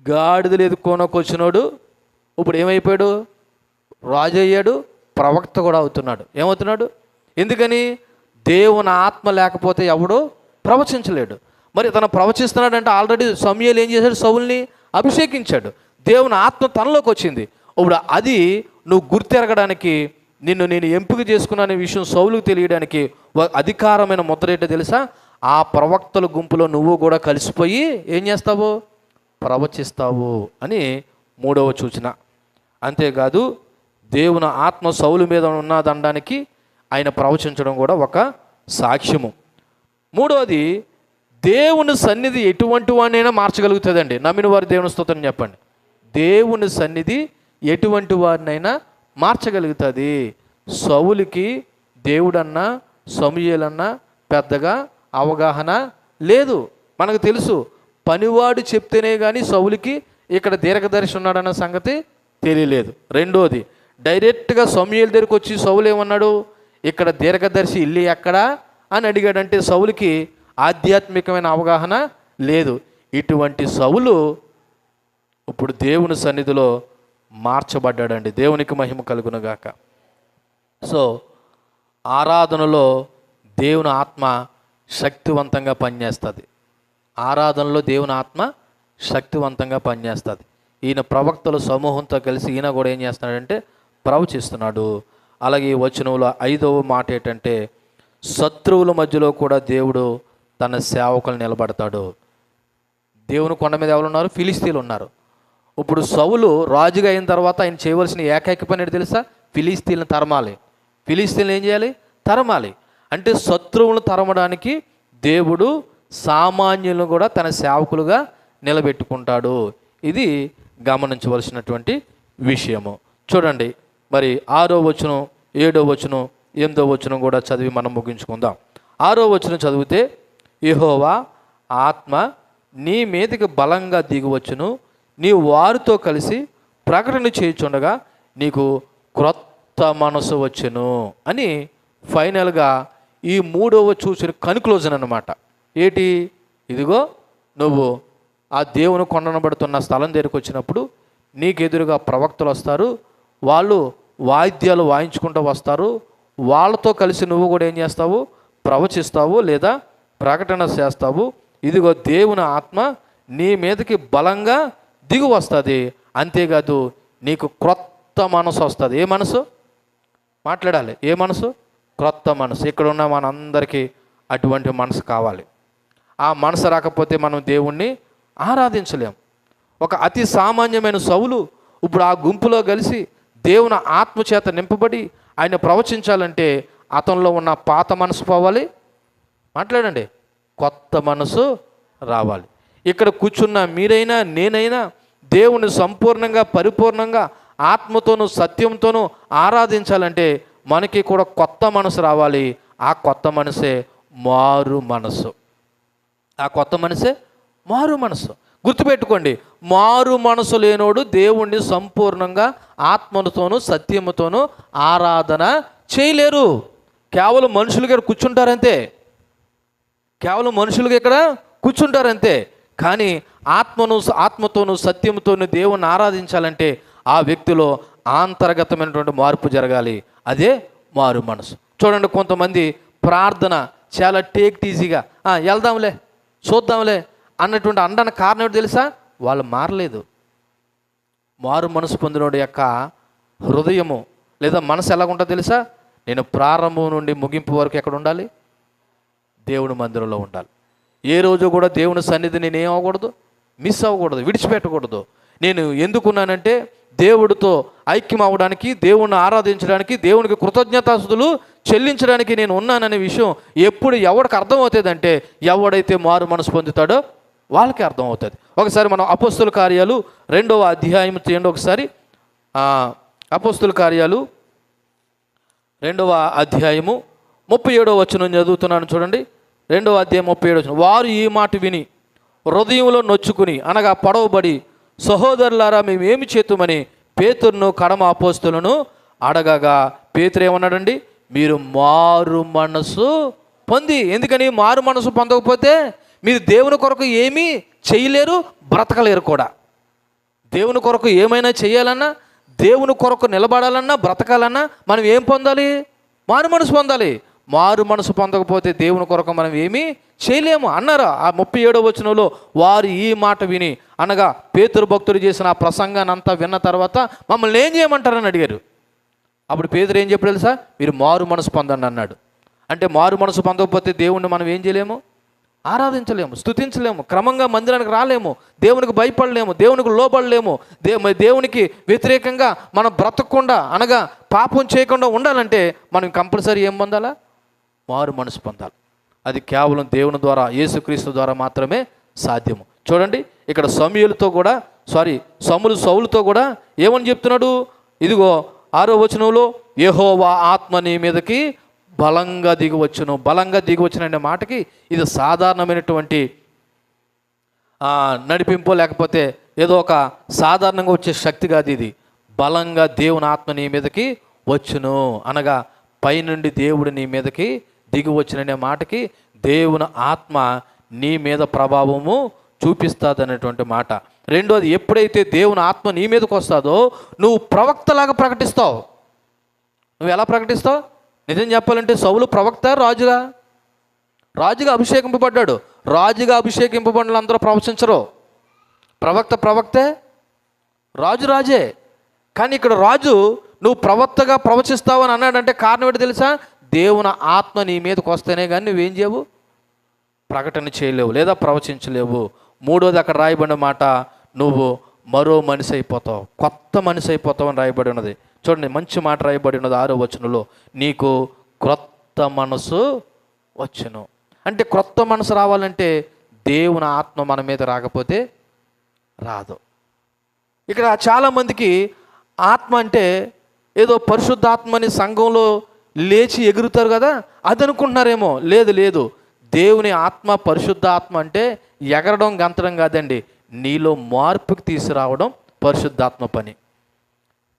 గాడిదలు ఎదుక్కోనొకొచ్చినోడు ఇప్పుడు ఏమైపోయాడు? రాజు అయ్యాడు, ప్రవక్త కూడా అవుతున్నాడు. ఏమవుతున్నాడు? ఎందుకని? దేవుని ఆత్మ లేకపోతే ఎవడు ప్రవచించలేడు. మరి తను ప్రవచిస్తున్నాడంటే ఆల్రెడీ సమూయేలు ఏం చేశాడు? సౌలుని అభిషేకించాడు. దేవుని ఆత్మ తనలోకి వచ్చింది. ఇప్పుడు అది నువ్వు గుర్తెరగడానికి, నేను ఎంపిక చేసుకున్న విషయం సౌలుకు తెలియడానికి అధికారమైన ముద్ర ఏంటో తెలుసా? ఆ ప్రవక్తల గుంపులో నువ్వు కూడా కలిసిపోయి ఏం చేస్తావు? ప్రవచిస్తావు అని 3వ సూచన. అంతేకాదు, దేవుని ఆత్మ సౌలు మీద ఉన్నదనడానికి ఆయన ప్రవచించడం కూడా ఒక సాక్ష్యము. 3వది, దేవుని సన్నిధి ఎటువంటి వాడినైనా మార్చగలుగుతుందండి. నమ్మిన వారు దేవుని స్తోత్రం చెప్పండి. దేవుని సన్నిధి ఎటువంటి వారినైనా మార్చగలుగుతుంది. సౌలుకి దేవుడన్నా సమూయేలన్నా పెద్దగా అవగాహన లేదు. మనకు తెలుసు, పనివాడు చెప్తేనే కానీ సౌలుకి ఇక్కడ దీర్ఘదర్శి ఉన్నాడన్న సంగతి తెలియలేదు. రెండోది, డైరెక్ట్గా సమూయేలు దగ్గరికి వచ్చి సౌలు ఏమన్నాడు? ఇక్కడ దీర్ఘదర్శి ఇల్లు ఎక్కడా అని అడిగాడంటే సౌలుకి ఆధ్యాత్మికమైన అవగాహన లేదు. ఇటువంటి సౌలు ఇప్పుడు దేవుని సన్నిధిలో మార్చబడ్డాడండి. దేవునికి మహిమ కలుగునుగాక. సో ఆరాధనలో దేవుని ఆత్మ శక్తివంతంగా పనిచేస్తుంది. ఆరాధనలో దేవుని ఆత్మ శక్తివంతంగా పనిచేస్తుంది. ఈయన ప్రవక్తల సమూహంతో కలిసి ఈయన కూడా ఏం చేస్తున్నాడంటే ప్రవచిస్తున్నాడు. అలాగే ఈ వచనంలో 5వ మాట ఏంటంటే శత్రువుల మధ్యలో కూడా దేవుడు తన సేవకులు నిలబడతాడు. దేవుని కొండ మీద ఎవరు ఉన్నారు? ఫిలిస్తీన్లు ఉన్నారు. ఇప్పుడు సౌలు రాజుగా అయిన తర్వాత ఆయన చేయవలసిన ఏకైక పని ఏంటి తెలుసా? ఫిలిస్తీన్లను తరమాలి. ఫిలిస్తీన్లు ఏం చేయాలి? తరమాలి. అంటే శత్రువులను తరమడానికి దేవుడు సామాన్యులను కూడా తన సేవకులుగా నిలబెట్టుకుంటాడు. ఇది గమనించవలసినటువంటి విషయము. చూడండి, మరి 6వ వచనం, 7వ వచనం, 8వ వచనం కూడా చదివి మనం ముగించుకుందాం. 6వ వచనం చదివితే, యెహోవా ఆత్మ నీ మీదకి బలంగా దిగివచ్చును, నీ వారితో కలిసి ప్రకటన చేయుచుండగా నీకు క్రొత్త మనసు వచ్చును అని ఫైనల్గా ఈ 3వ సూచన కన్క్లూజన్ అన్నమాట. ఏంటి? ఇదిగో నువ్వు ఆ దేవుని కొండనబడుతున్న స్థలం దగ్గరికి వచ్చినప్పుడు నీకు ఎదురుగా ప్రవక్తలు వస్తారు. వాళ్ళు వాయిద్యాలు వాయించుకుంటూ వస్తారు. వాళ్ళతో కలిసి నువ్వు కూడా ఏం చేస్తావు? ప్రవచిస్తావు లేదా ప్రకటన చేస్తావు. ఇదిగో దేవుని ఆత్మ నీ మీదకి బలంగా దిగు వస్తుంది. అంతేకాదు నీకు క్రొత్త మనసు వస్తుంది. ఏ మనసు? మాట్లాడాలి. ఏ మనసు? క్రొత్త మనసు. ఇక్కడ ఉన్న మనందరికీ అటువంటి మనసు కావాలి. ఆ మనసు రాకపోతే మనం దేవుణ్ణి ఆరాధించలేం. ఒక అతి సామాన్యమైన సౌలు ఇప్పుడు ఆ గుంపులో కలిసి దేవుని ఆత్మచేత నింపబడి ఆయన ప్రవచించాలంటే అతనిలో ఉన్న పాత మనసు పోవాలి. మాట్లాడండి. కొత్త మనసు రావాలి. ఇక్కడ కూర్చున్న మీరైనా నేనైనా దేవుని సంపూర్ణంగా పరిపూర్ణంగా ఆత్మతోనూ సత్యంతోనూ ఆరాధించాలంటే మనకి కూడా కొత్త మనసు రావాలి. ఆ కొత్త మనసే మారు మనసు. ఆ కొత్త మనసే మారు మనసు. గుర్తుపెట్టుకోండి, మారు మనసు లేనోడు దేవుణ్ణి సంపూర్ణంగా ఆత్మతోనూ సత్యముతోనూ ఆరాధన చేయలేరు. కేవలం మనుషులుగా ఇక్కడ కూర్చుంటారంతే. కేవలం మనుషులుగా ఇక్కడ కూర్చుంటారంతే. కానీ ఆత్మతోనూ సత్యముతోనూ దేవుణ్ణి ఆరాధించాలంటే ఆ వ్యక్తిలో అంతర్గతమైనటువంటి మార్పు జరగాలి. అదే మారు మనసు. చూడండి, కొంతమంది ప్రార్థన చాలా టేక్ ఈజీగా వెళ్దాంలే చూద్దాంలే అన్నటువంటి అనడానికి కారణం ఏంటో తెలుసా? వాళ్ళు మారలేదు. మారు మనసు పొందినోడి యొక్క హృదయము లేదా మనసు ఎలాగుంటుందో తెలుసా? నేను ప్రారంభం నుండి ముగింపు వరకు ఎక్కడ ఉండాలి? దేవుని మందిరంలో ఉండాలి. ఏ రోజు కూడా దేవుని సన్నిధి నేను ఏం అవ్వకూడదు, మిస్ అవ్వకూడదు, విడిచిపెట్టకూడదు. నేను ఎందుకున్నానంటే దేవుడితో ఐక్యం అవ్వడానికి, దేవుణ్ణి ఆరాధించడానికి, దేవునికి కృతజ్ఞతాస్తుతులు చెల్లించడానికి నేను ఉన్నాననే విషయం ఎప్పుడు ఎవరికి అర్థమవుతుందంటే ఎవడైతే మారు మనసు పొందుతాడో వాళ్ళకి అర్థమవుతుంది. ఒకసారి మనం అపోస్తుల కార్యాలు 2వ అధ్యాయం చేయండి. ఒకసారి అపోస్తుల కార్యాలు 2వ అధ్యాయము 37వ వచనం చదువుతున్నాను. చూడండి, 2వ అధ్యాయం 37వ వచనం. వారు ఈ మాట విని హృదయంలో నొచ్చుకుని అనగా పొడవబడి, సహోదరులారా మేము ఏమి చేతుమని పేతురును కడమ అపోస్తులను అడగగా పేతురు ఏమన్నాడండి? మీరు మారు మనసు పొంది. ఎందుకని మారు మనసు పొందకపోతే మీరు దేవుని కొరకు ఏమీ చేయలేరు, బ్రతకలేరు కూడా. దేవుని కొరకు ఏమైనా చేయాలన్నా, దేవుని కొరకు నిలబడాలన్నా, బ్రతకాలన్నా మనం ఏం పొందాలి? మారు మనసు పొందాలి. మారు మనసు పొందకపోతే దేవుని కొరకు మనం ఏమీ చేయలేము అన్నారు. ఆ 37వ వచనంలో వారు ఈ మాట విని అనగా పేతురు భక్తుడు చేసిన ఆ ప్రసంగాన్ని అంతా విన్న తర్వాత మమ్మల్ని ఏం చేయమంటారని అడిగారు. అప్పుడు పేతురు ఏం చెప్పాడు తెలుసా? మీరు మారు మనసు పొందండి అన్నాడు. అంటే మారు మనసు పొందకపోతే దేవుణ్ణి మనం ఏం చేయలేము, ఆరాధించలేము, స్తుతించలేము, క్రమంగా మందిరానికి రాలేము, దేవునికి భయపడలేము, దేవునికి లోబడలేము. దేవునికి వ్యతిరేకంగా మనం బ్రతకకుండా అనగా పాపం చేయకుండా ఉండాలంటే మనం కంపల్సరీ ఏం పొందాలా? మారు మనసు పొందాలి. అది కేవలం దేవుని ద్వారా, యేసుక్రీస్తు ద్వారా మాత్రమే సాధ్యము. చూడండి, ఇక్కడ సౌలుతో కూడా ఏమని చెప్తున్నాడు? ఇదిగో 6వ వచనంలో యెహోవా ఆత్మ నీ మీదకి బలంగా దిగివచ్చును. బలంగా దిగివచ్చును అనే మాటకి ఇది సాధారణమైనటువంటి నడిపింపు లేకపోతే ఏదో ఒక సాధారణంగా వచ్చే శక్తి కాదు. ఇది బలంగా దేవుని ఆత్మ నీ మీదకి వచ్చును అనగా పైనుండి దేవుడు నీ మీదకి దిగి వచ్చిననే మాటకి దేవుని ఆత్మ నీ మీద ప్రభావము చూపిస్తుంది అనేటువంటి మాట. రెండోది, ఎప్పుడైతే దేవుని ఆత్మ నీ మీదకి వస్తుందో నువ్వు ప్రవక్తలాగా ప్రకటిస్తావు. నువ్వు ఎలా ప్రకటిస్తావు? నిజం చెప్పాలంటే సౌలు ప్రవక్త, రాజుగా అభిషేకింపబడ్డాడు. రాజుగా అభిషేకింపబడిన అందరూ ప్రవచించరు. ప్రవక్తే, రాజే. కానీ ఇక్కడ రాజు నువ్వు ప్రవక్తగా ప్రవచిస్తావు అని అన్నాడంటే కారణం ఏంటి తెలుసా? దేవుని ఆత్మ నీ మీదకి వస్తేనే కానీ నువ్వేం చేయవు, ప్రకటన చేయలేవు లేదా ప్రవచించలేవు. మూడోది అక్కడ రాయబడిన మాట, నువ్వు మరో మనిషి అయిపోతావు, కొత్త మనిషి అయిపోతావు అని రాయబడి ఉన్నది. చూడండి, మంచి మాట రాయబడి ఉన్నది 6వ వచనంలో, నీకు క్రొత్త మనసు వచ్చును. అంటే క్రొత్త మనసు రావాలంటే దేవుని ఆత్మ మన మీద రాకపోతే రాదు. ఇక్కడ చాలామందికి ఆత్మ అంటే ఏదో పరిశుద్ధాత్మని సంఘంలో లేచి ఎగురుతారు కదా, అది అనుకుంటున్నారేమో. లేదు, దేవుని ఆత్మ, పరిశుద్ధ ఆత్మ అంటే ఎగరడం గంతడం కాదండి. నీలో మార్పుకి తీసుకురావడం పరిశుద్ధాత్మ పని.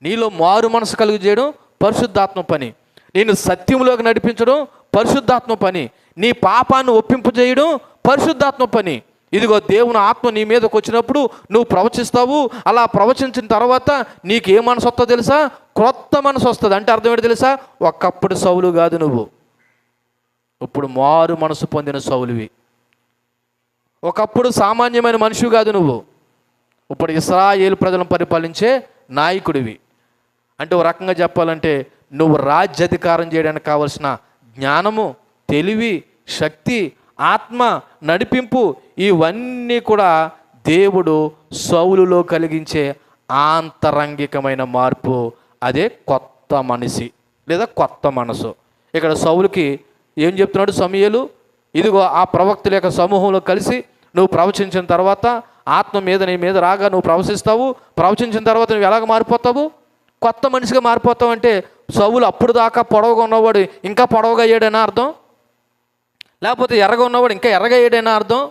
నీలో మారు మనసు కలుగు చేయడం పరిశుద్ధాత్మ పని. నేను సత్యంలోకి నడిపించడం పరిశుద్ధాత్మ పని. నీ పాపాన్ని ఒప్పింపజేయడం పరిశుద్ధాత్మ పని. ఇదిగో దేవుని ఆత్మ నీ మీదకి వచ్చినప్పుడు నువ్వు ప్రవచిస్తావు. అలా ప్రవచించిన తర్వాత నీకు ఏ మనసు వస్తుందో తెలుసా? క్రొత్త మనసు వస్తుంది. అంటే అర్థం ఏంటి తెలుసా? ఒకప్పుడు సౌలు కాదు నువ్వు, ఇప్పుడు మారు మనసు పొందిన సౌలువి. ఒకప్పుడు సామాన్యమైన మనిషివి కాదు నువ్వు, ఇప్పుడు ఇశ్రాయేలు ప్రజలను పరిపాలించే నాయకుడివి. అంటే ఒక రకంగా చెప్పాలంటే నువ్వు రాజ్యాధికారం చేయడానికి కావలసిన జ్ఞానము, తెలివి, శక్తి, ఆత్మ, నడిపింపు ఇవన్నీ కూడా దేవుడు సౌలులో కలిగించే ఆంతరంగికమైన మార్పు. అదే కొత్త మనిషి లేదా కొత్త మనసు. ఇక్కడ సౌలుకి ఏం చెప్తున్నాడు సమూయేలు? ఇదిగో ఆ ప్రవక్తుల యొక్క సమూహంలో కలిసి నువ్వు ప్రవచించిన తర్వాత ఆత్మ మీద నీ మీద రాగా నువ్వు ప్రవచిస్తావు. ప్రవచించిన తర్వాత నువ్వు ఎలాగ మారిపోతావు? కొత్త మనిషిగా మారిపోతావు. అంటే సౌలు అప్పుడు దాకా పొడవుగా ఉన్నవాడు ఇంకా పొడవుగా అయ్యాడైనా అర్థం, లేకపోతే ఎర్రగా ఉన్నవాడు ఇంకా ఎర్రగా అయ్యాడైనా అర్థం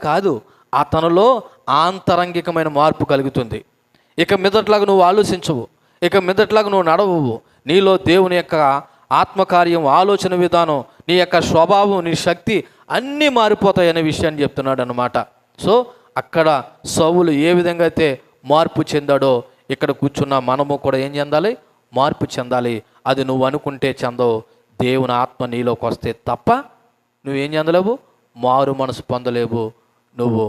కాదు. అతనిలో ఆంతరంగికమైన మార్పు కలుగుతుంది. ఇక మీదట్లాగా నువ్వు ఆలోచించవు, ఇక మీదట్లాగా నువ్వు నడవవు. నీలో దేవుని యొక్క ఆత్మకార్యం, ఆలోచన విధానం, నీ యొక్క స్వభావం, నీ శక్తి అన్నీ మారిపోతాయి అనే విషయాన్ని చెప్తున్నాడు అన్నమాట. సో అక్కడ సౌలు ఏ విధంగా అయితే మార్పు చెందాడో ఇక్కడ కూర్చున్న మనము కూడా ఏం చెందాలి? మార్పు చెందాలి. అది నువ్వు అనుకుంటే చెందవు. దేవుని ఆత్మ నీలోకి వస్తే తప్ప నువ్వేం చెందలేవు, మారు మనసు పొందలేవు, నువ్వు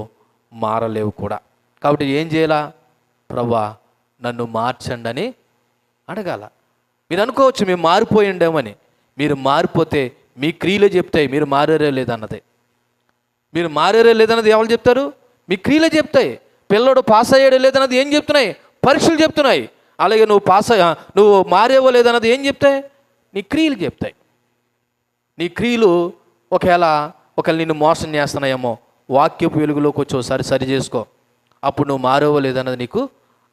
మారలేవు కూడా. కాబట్టి ఏం చేయాలా? ప్రభువా నన్ను మార్చండి అని అడగాల. మీరు అనుకోవచ్చు మేము మారిపోయిండేమని. మీరు మారిపోతే మీ క్రియలే చెప్తాయి మీరు మారేరే లేదన్నది. మీరు మారేరే లేదన్నది ఎవరు చెప్తారు? మీ క్రియలే చెప్తాయి. పిల్లడు పాస్ అయ్యాడే లేదన్నది ఏం చెప్తున్నాయి? పరీక్షలు చెప్తున్నాయి. అలాగే నువ్వు మారేవో లేదన్నది ఏం చెప్తాయి? నీ క్రియలు చెప్తాయి. నీ క్రియలు ఒకవేళ నిన్ను మోసం చేస్తున్నాయేమో, వాక్యపు వెలుగులోకి వచ్చి ఒకసారి సరి చేసుకో. అప్పుడు నువ్వు మారేవో లేదన్నది నీకు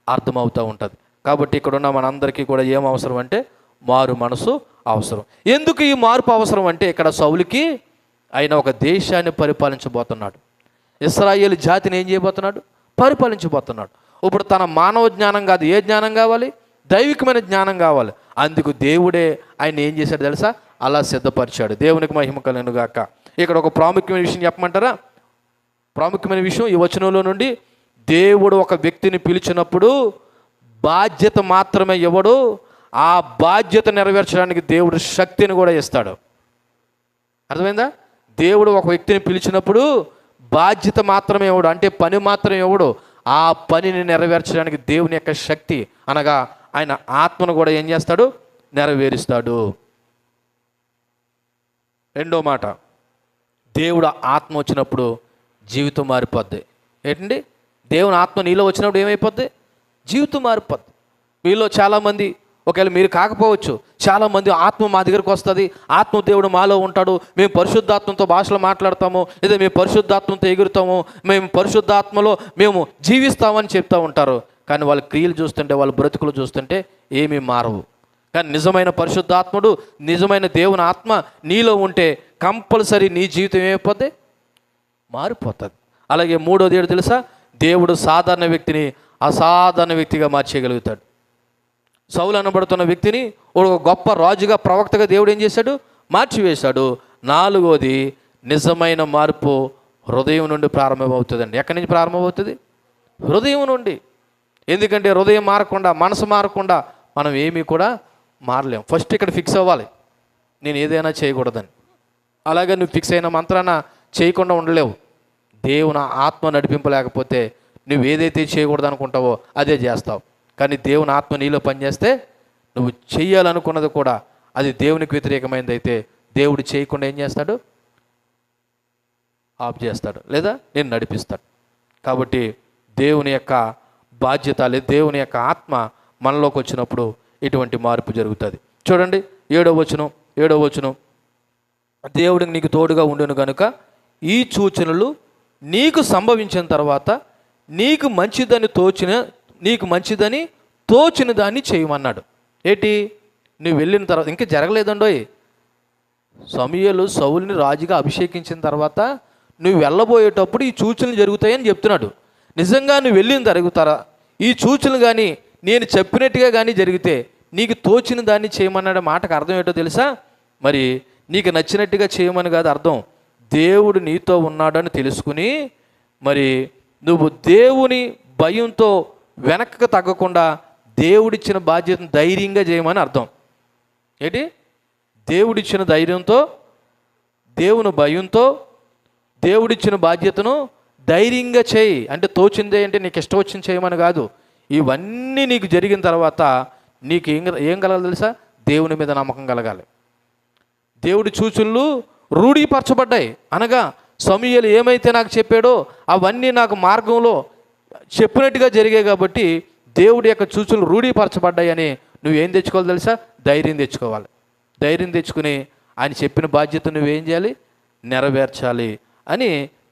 అర్థమవుతూ ఉంటుంది. కాబట్టి ఇక్కడ ఉన్న మనందరికీ కూడా ఏం అవసరం అంటే మారు మనసు అవసరం. ఎందుకు ఈ మార్పు అవసరం అంటే ఇక్కడ సౌలుకి ఆయన ఒక దేశాన్ని పరిపాలించబోతున్నాడు. ఇశ్రాయేలు జాతిని ఏం చేయబోతున్నాడు? పరిపాలించబోతున్నాడు. ఇప్పుడు తన మానవ జ్ఞానం కాదు, ఏ జ్ఞానం కావాలి? దైవికమైన జ్ఞానం కావాలి. అందుకు దేవుడే ఆయన ఏం చేశాడు తెలుసా? అలా సిద్ధపరిచాడు. దేవునికి మహిమ కలుగును గాక. ఇక్కడ ఒక ప్రాముఖ్యమైన విషయం చెప్పమంటారా? ప్రాముఖ్యమైన విషయం ఈ వచనంలో నుండి, దేవుడు ఒక వ్యక్తిని పిలిచినప్పుడు బాధ్యత మాత్రమే ఇవ్వడు, ఆ బాధ్యత నెరవేర్చడానికి దేవుడు శక్తిని కూడా ఇస్తాడు. అర్థమైందా? దేవుడు ఒక వ్యక్తిని పిలిచినప్పుడు బాధ్యత మాత్రమే ఇవ్వడు, అంటే పని మాత్రమే ఇవ్వడు, ఆ పనిని నెరవేర్చడానికి దేవుని యొక్క శక్తి అనగా ఆయన ఆత్మను కూడా ఏం చేస్తాడు? నెరవేరుస్తాడు. రెండో మాట, దేవుడు ఆత్మ వచ్చినప్పుడు జీవితం మారిపోద్ది. ఏంటండి? దేవుని ఆత్మ నీలో వచ్చినప్పుడు ఏమైపోద్ది? జీవితం మారిపోద్ది. మీలో చాలామంది, ఒకవేళ మీరు కాకపోవచ్చు, చాలామంది ఆత్మ మా దగ్గరకు వస్తుంది, ఆత్మ దేవుడు మాలో ఉంటాడు, మేము పరిశుద్ధాత్మతో భాషలో మాట్లాడతాము, లేదా మేము పరిశుద్ధాత్మతో ఎగురుతాము, మేము పరిశుద్ధాత్మలో మేము జీవిస్తామని చెప్తూ ఉంటారు. కానీ వాళ్ళ క్రియలు చూస్తుంటే, వాళ్ళ బ్రతుకులు చూస్తుంటే ఏమీ మారవు. కానీ నిజమైన పరిశుద్ధాత్ముడు, నిజమైన దేవుని ఆత్మ నీలో ఉంటే కంపల్సరీ నీ జీవితం ఏమైపోద్ది? మారిపోతుంది. అలాగే మూడోది ఏడు తెలుసా? దేవుడు సాధారణ వ్యక్తిని అసాధారణ వ్యక్తిగా మార్చేయగలుగుతాడు. సౌలు అనబడుతున్న వ్యక్తిని ఒక గొప్ప రాజుగా, ప్రవక్తగా దేవుడు ఏం చేశాడు? మార్చివేశాడు. నాలుగోది నిజమైన మార్పు హృదయం నుండి ప్రారంభమవుతుందండి. ఎక్కడి నుంచి ప్రారంభమవుతుంది? హృదయం నుండి. ఎందుకంటే హృదయం మారకుండా, మనసు మారకుండా మనం ఏమీ కూడా మారలేం. ఫస్ట్ ఇక్కడ ఫిక్స్ అవ్వాలి, నేను ఏదైనా చేయకూడదని. అలాగే నువ్వు ఫిక్స్ అయిన మంత్రాన చేయకుండా ఉండలేవు. దేవుని ఆత్మ నడిపింపు లేకపోతే నువ్వు ఏదైతే చేయకూడదు అనుకుంటావో అదే చేస్తావు. కానీ దేవుని ఆత్మ నీలో పనిచేస్తే నువ్వు చెయ్యాలనుకున్నది కూడా అది దేవునికి వ్యతిరేకమైనది అయితే దేవుడు చేయకుండా ఏం చేస్తాడు? ఆఫ్ చేస్తాడు, లేదా నేను నడిపిస్తాడు. కాబట్టి దేవుని యొక్క బాధ్యత, లేదా దేవుని యొక్క ఆత్మ మనలోకి వచ్చినప్పుడు ఇటువంటి మార్పు జరుగుతుంది. చూడండి 7వ వచనం, దేవుడికి నీకు తోడుగా ఉండును కనుక ఈ సూచనలు నీకు సంభవించిన తర్వాత నీకు మంచిదని తోచిన దాన్ని చేయమన్నాడు. ఏంటి? నువ్వు వెళ్ళిన తర్వాత ఇంకా జరగలేదండోయ్. సమూయేలు సౌలుని రాజుగా అభిషేకించిన తర్వాత నువ్వు వెళ్ళబోయేటప్పుడు ఈ సూచనలు జరుగుతాయని చెప్తున్నాడు. నిజంగా నువ్వు వెళ్ళిన జరుగుతారా? ఈ సూచనలు కానీ నేను చెప్పినట్టుగా కానీ జరిగితే నీకు తోచిన దాన్ని చేయమన్నాడు. మాటకు అర్థం ఏంటో తెలుసా? మరి నీకు నచ్చినట్టుగా చేయమని కాదు అర్థం. దేవుడు నీతో ఉన్నాడని తెలుసుకుని మరి నువ్వు దేవుని భయంతో వెనక్కి తగ్గకుండా దేవుడిచ్చిన బాధ్యతను ధైర్యంగా చేయమని అర్థం. ఏంటి? దేవుడిచ్చిన ధైర్యంతో, దేవుని భయంతో దేవుడిచ్చిన బాధ్యతను ధైర్యంగా చేయి. అంటే తోచిందే అంటే నీకు ఇష్టం వచ్చింది చేయమని కాదు. ఇవన్నీ నీకు జరిగిన తర్వాత నీకు ఏం కలగాలి తెలుసా? దేవుని మీద నమ్మకం కలగాలి. దేవుడి సూచనలు రూఢీపరచబడ్డాయి. అనగా సమూయేలు ఏమైతే నాకు చెప్పాడో అవన్నీ నాకు మార్గంలో చెప్పినట్టుగా జరిగాయి. కాబట్టి దేవుడి యొక్క సూచనలు రూఢీపరచబడ్డాయని నువ్వేం తెచ్చుకోవాలి తెలుసా? ధైర్యం తెచ్చుకోవాలి. ధైర్యం తెచ్చుకుని ఆయన చెప్పిన బాధ్యత నువ్వేం చేయాలి? నెరవేర్చాలి అని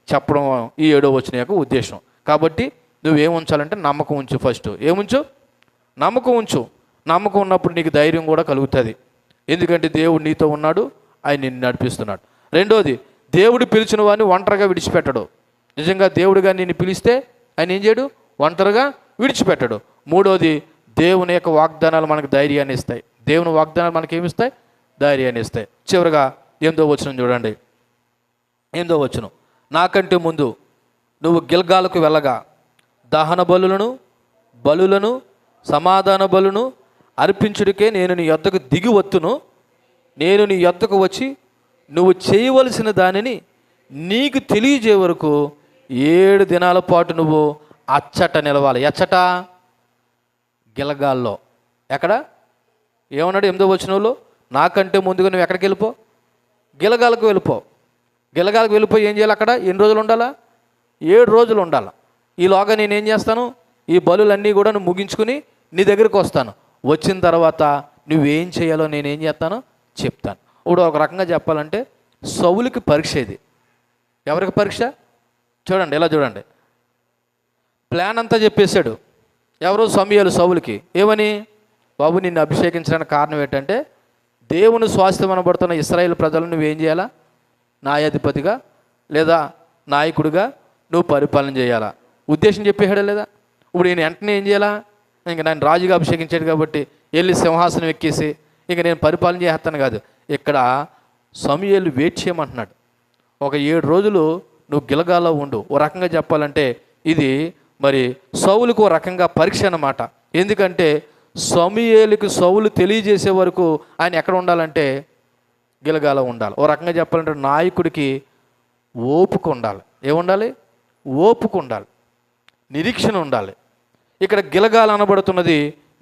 చెప్పడం ఈ 7వ వచనం యొక్క ఉద్దేశం. కాబట్టి నువ్వేం ఉంచాలంటే నమ్మకం ఉంచు. ఫస్ట్ ఏముంచు? నమ్మకం ఉంచు. నమ్మకం ఉన్నప్పుడు నీకు ధైర్యం కూడా కలుగుతుంది. ఎందుకంటే దేవుడు నీతో ఉన్నాడు, ఆయన నిన్ను నడిపిస్తున్నాడు. రెండోది, దేవుడు పిలిచిన వాడిని ఒంటరిగా విడిచిపెట్టడు. నిజంగా దేవుడిగా నిన్ను పిలిస్తే ఆయన ఏం చేయడు? ఒంటరిగా విడిచిపెట్టడు. మూడోది, దేవుని యొక్క వాగ్దానాలు మనకు ధైర్యాన్ని ఇస్తాయి. దేవుని వాగ్దానాలు మనకి ఏమిస్తాయి? ధైర్యాన్ని ఇస్తాయి. చివరిగా 8వ వచనం చూడండి. 8వ వచనం, నాకంటే ముందు నువ్వు గిల్గాలకు వెళ్ళగా దహన బలులను సమాధాన బలును అర్పించుడికే నేను నీ యొద్దకు దిగి వత్తును. నేను నీ యొద్దకు వచ్చి నువ్వు చేయవలసిన దానిని నీకు తెలియజే వరకు 7 దినాల పాటు నువ్వు అచ్చట నిలవాలి. ఎచ్చట? గిల్గాల్లో. ఎక్కడ? ఏమన్నాడు 8వ వచనంలో? నాకంటే ముందుగా నువ్వు ఎక్కడికి వెళ్ళిపో? గిల్గాలకు వెళ్ళిపో. గిల్గాలకు వెళ్ళిపోయి ఏం చేయాలి? అక్కడ ఎన్ని రోజులు ఉండాలా? 7 రోజులు ఉండాలి. ఈలోగా నేనేం చేస్తాను? ఈ బలులన్నీ కూడా నువ్వు ముగించుకుని నీ దగ్గరికి వస్తాను. వచ్చిన తర్వాత నువ్వేం చేయాలో నేనేం చేస్తానో చెప్తాను. ఇప్పుడు ఒక రకంగా చెప్పాలంటే సౌలుకి పరీక్ష ఇది. ఎవరికి పరీక్ష? చూడండి, ఇలా చూడండి. ప్లాన్ అంతా చెప్పేశాడు. ఎవరో సమూయేలు సౌలుకి ఏమని? బాబు, నిన్ను అభిషేకించడానికి కారణం ఏంటంటే దేవుని స్వాస్థ్యం అనబడుతున్న ఇశ్రాయేలు ప్రజలను నువ్వేం చేయాలా? న్యాయాధిపతిగా లేదా నాయకుడిగా నువ్వు పరిపాలన చేయాలా? ఉద్దేశం చెప్పేశాడా లేదా? ఇప్పుడు నేను వెంటనే ఏం చేయాలా? ఇంక నేను రాజుగా అభిషేకించాడు కాబట్టి వెళ్ళి సింహాసనం ఎక్కేసి ఇంక నేను పరిపాలన చేస్తాను కాదు. ఇక్కడ సమూయేలు వెయిట్ చేయమంటున్నాడు. ఒక 7 రోజులు నువ్వు గిల్గాల్లో ఉండు. ఓ రకంగా చెప్పాలంటే ఇది మరి సౌలుకు ఓ రకంగా పరీక్ష అన్నమాట. ఎందుకంటే సమూయేలుకి సౌలు తెలియజేసే వరకు ఆయన ఎక్కడ ఉండాలంటే గిల్గాల్లో ఉండాలి. ఓ రకంగా చెప్పాలంటే నాయకుడికి ఓపిక ఉండాలి. ఏముండాలి? ఓపిక ఉండాలి, నిరీక్షణ ఉండాలి. ఇక్కడ గిల్గాల్ అనబడుతున్నది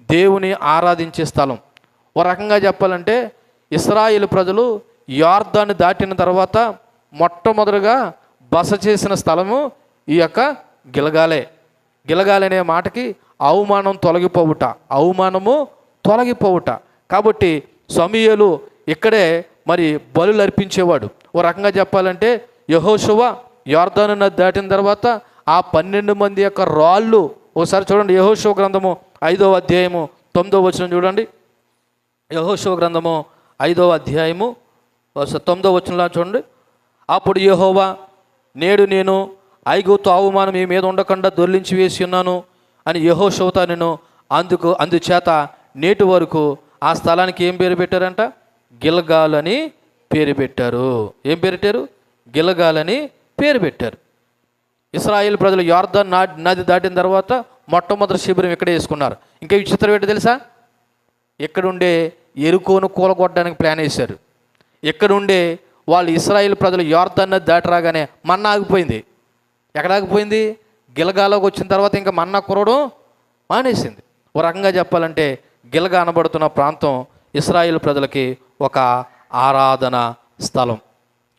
దేవుని ఆరాధించే స్థలం. ఓ రకంగా చెప్పాలంటే ఇశ్రాయేలు ప్రజలు యొర్దాను దాటిన తర్వాత మొట్టమొదటిగా బస చేసిన స్థలము ఈ యొక్క గిల్గాలే. గిల్గాల్ అనే మాటకి అవమానము తొలగిపోవుట. కాబట్టి సమూయేలు ఇక్కడే మరి బలులు అర్పించేవాడు. ఓ రకంగా చెప్పాలంటే యెహోషువ యొర్దాను నది దాటిన తర్వాత ఆ 12 మంది యొక్క రాళ్ళు ఒకసారి చూడండి. యెహోషువ గ్రంథము 5వ అధ్యాయము 9వ వచనం చూడండి. యెహోషువ గ్రంథము 5వ అధ్యాయము 9వ వచనంలో చూడండి. అప్పుడు యెహోవా, నేడు నేను ఐగుప్తు అవమానం మీ మీద ఉండకుండా దొర్లించి వేసి ఉన్నాను అని యెహోషువతో నేను అందుచేత నేటి వరకు ఆ స్థలానికి ఏం పేరు పెట్టారంట? గిల్గాల్ అని పేరు పెట్టారు. ఏం పేరు పెట్టారు? గిలగాలని పేరు పెట్టారు. ఇశ్రాయేల్ ప్రజలు యొర్దాను నది దాటిన తర్వాత మొట్టమొదటి శిబిరం ఇక్కడే వేసుకున్నారు. ఇంకా విచిత్రం ఏంటో తెలుసా? ఇక్కడుండే ఎరుకోను కూలగొట్టడానికి ప్లాన్ వేశారు. ఇక్కడుండే వాళ్ళు ఇశ్రాయేల్ ప్రజలు యొర్దాను నది దాటి రాగానే మన్నా ఆగిపోయింది. ఎక్కడ ఆగిపోయింది? గిలగాలోకి వచ్చిన తర్వాత ఇంకా మన్నా కురవడం మానేసింది. ఒక రకంగా చెప్పాలంటే గిలగా అనబడుతున్న ప్రాంతం ఇశ్రాయేల్ ప్రజలకి ఒక ఆరాధన స్థలం.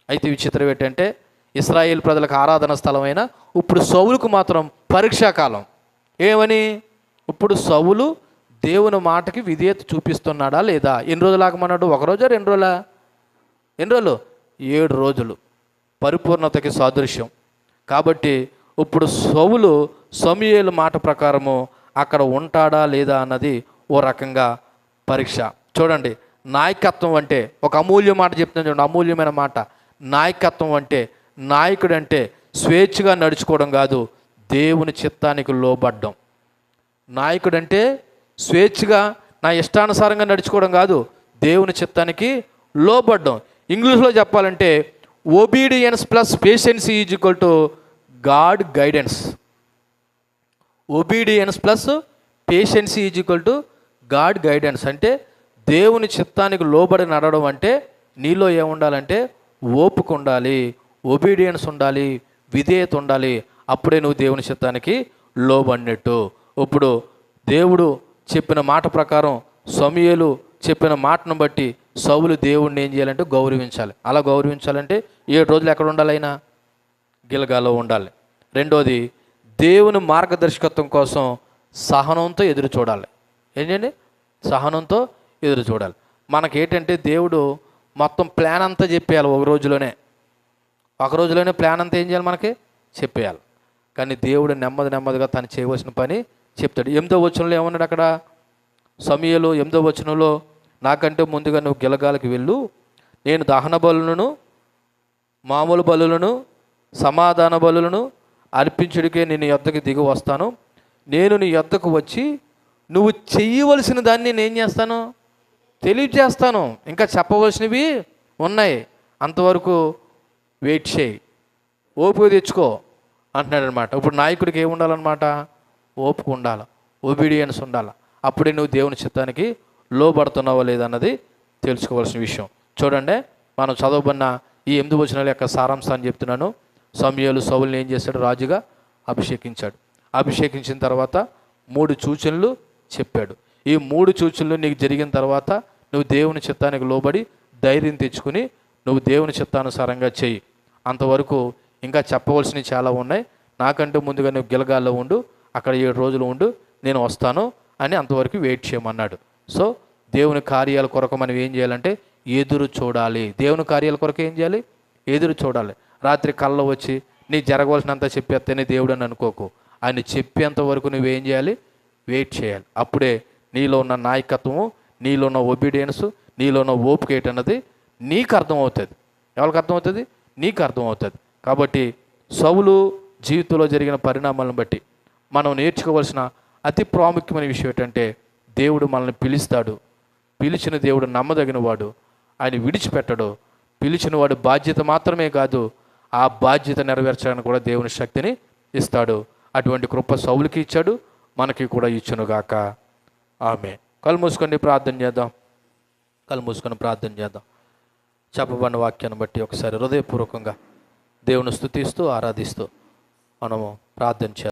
అయితే విచిత్రం ఏంటంటే ఇశ్రాయేల్ ప్రజలకు ఆరాధన స్థలమైన ఇప్పుడు సౌలుకు మాత్రం పరీక్షాకాలం. ఏమని? ఇప్పుడు సౌలు దేవుని మాటకి విధేయత చూపిస్తున్నాడా లేదా? ఎన్ని రోజులు ఆగమన్నాడు? ఒక రోజా 2 రోజులా? ఎన్ని రోజులు? 7 రోజులు. పరిపూర్ణతకి సాదృశ్యం. కాబట్టి ఇప్పుడు సౌలు సమూయేలు మాట ప్రకారము అక్కడ ఉంటాడా లేదా అన్నది ఓ రకంగా పరీక్ష. చూడండి, నాయకత్వం అంటే ఒక అమూల్య మాట చెప్తున్నాను చూడండి, అమూల్యమైన మాట. నాయకత్వం అంటే, నాయకుడు అంటే స్వేచ్ఛగా నడుచుకోవడం కాదు, దేవుని చిత్తానికి లోబడ్డం. నాయకుడు అంటే స్వేచ్ఛగా నా ఇష్టానుసారంగా నడుచుకోవడం కాదు, దేవుని చిత్తానికి లోబడ్డం. ఇంగ్లీష్లో చెప్పాలంటే obedience plus patience is equal to God guidance. Obedience plus patience is equal to God guidance. అంటే దేవుని చిత్తానికి లోబడి నడవడం అంటే నీలో ఏముండాలంటే ఓపిక ఉండాలి, ఒబీడియన్స్ ఉండాలి, విధేయత ఉండాలి. అప్పుడే నువ్వు దేవుని చిత్తానికి లోబడినట్టు. ఇప్పుడు దేవుడు చెప్పిన మాట ప్రకారం సమూయేలు చెప్పిన మాటను బట్టి సౌలు దేవుడిని ఏం చేయాలంటే గౌరవించాలి. అలా గౌరవించాలంటే 7 రోజులు ఎక్కడ ఉండాలి? అయినా గిలగాలో ఉండాలి. రెండోది, దేవుని మార్గదర్శకత్వం కోసం సహనంతో ఎదురు చూడాలి. ఏంటండి? సహనంతో ఎదురు చూడాలి. మనకేంటంటే దేవుడు మొత్తం ప్లాన్ అంతా చెప్పేయాలి ఒక రోజులోనే ప్లాన్ అంతా ఏం చేయాలి? మనకి చెప్పేయాలి. కానీ దేవుడు నెమ్మదిగా తను చేయవలసిన పని చెప్తాడు. 8వ వచనంలో ఏమన్నాడు? అక్కడ సమూయేలు 8వ వచనంలో, నాకంటే ముందుగా నువ్వు గిలగాలకి వెళ్ళు, నేను దహన బలులను, మామూలు బలులను, సమాధాన బలులను అర్పించుడికే నేను యొద్దకు దిగి వస్తాను. నేను నీ యొద్దకు వచ్చి నువ్వు చెయ్యవలసిన దాన్ని నేను ఏం చేస్తాను? తెలియజేస్తాను. ఇంకా చెప్పవలసినవి ఉన్నాయి, అంతవరకు వెయిట్ చేయి, ఓపిక తెచ్చుకో అంటున్నాడు అనమాట. ఇప్పుడు నాయకుడికి ఏమి ఉండాలన్నమాట? ఓపిక ఉండాలి, ఒబీడియన్స్ ఉండాలి. అప్పుడే నువ్వు దేవుని చిత్తానికి లోబడుతున్నావో లేదన్నది తెలుసుకోవాల్సిన విషయం. చూడండి, మనం చదవబడిన ఈ 8 వచనాల యొక్క సారాంశాన్ని చెప్తున్నాను. సమూయేలు సౌలుని ఏం చేశాడు? రాజుగా అభిషేకించాడు. అభిషేకించిన తర్వాత 3 సూచనలు చెప్పాడు. ఈ 3 సూచనలు నీకు జరిగిన తర్వాత నువ్వు దేవుని చిత్తానికి లోబడి ధైర్యం తెచ్చుకుని నువ్వు దేవుని చిత్తానుసారంగా చెయ్యి. అంతవరకు ఇంకా చెప్పవలసినవి చాలా ఉన్నాయి. నాకంటే ముందుగా నువ్వు గిలగాల్లో ఉండు, అక్కడ 7 రోజులు ఉండు, నేను వస్తాను అని అంతవరకు వెయిట్ చేయమన్నాడు. సో దేవుని కార్యాల కొరకు మనం ఏం చేయాలంటే ఎదురు చూడాలి. దేవుని కార్యాల కొరకు ఏం చేయాలి? ఎదురు చూడాలి. రాత్రి కళ్ళ వచ్చి నీ జరగవలసినంత చెప్పేస్తేనే దేవుడు అని అనుకోకు. ఆయన చెప్పేంత వరకు నువ్వేం చేయాలి? వెయిట్ చేయాలి. అప్పుడే నీలో ఉన్న నాయకత్వము, నీలో ఉన్న ఒబీడియన్స్, నీలో ఉన్న ఓపిక ఏంటన్నది నీకు అర్థమవుతుంది. ఎవరికి అర్థమవుతుంది? నీకు అర్థమవుతుంది. కాబట్టి సౌలు జీవితంలో జరిగిన పరిణామాలను బట్టి మనం నేర్చుకోవాల్సిన అతి ప్రాముఖ్యమైన విషయం ఏంటంటే దేవుడు మనల్ని పిలుస్తాడు. పిలిచిన దేవుడు నమ్మదగిన వాడు, ఆయన విడిచిపెట్టడు. పిలిచిన వాడు బాధ్యత మాత్రమే కాదు, ఆ బాధ్యత నెరవేర్చడానికి కూడా దేవుని శక్తిని ఇస్తాడు. అటువంటి కృప సౌలుకి ఇచ్చాడు, మనకి కూడా ఇచ్చునుగాక. ఆమె. కళ్ళు మూసుకొని ప్రార్థన చేద్దాం. చెప్పబడిన వాక్యాన్ని బట్టి ఒకసారి హృదయపూర్వకంగా దేవుని స్తుతిస్తూ ఆరాధిస్తూ మనము ప్రార్థన చేద్దాం.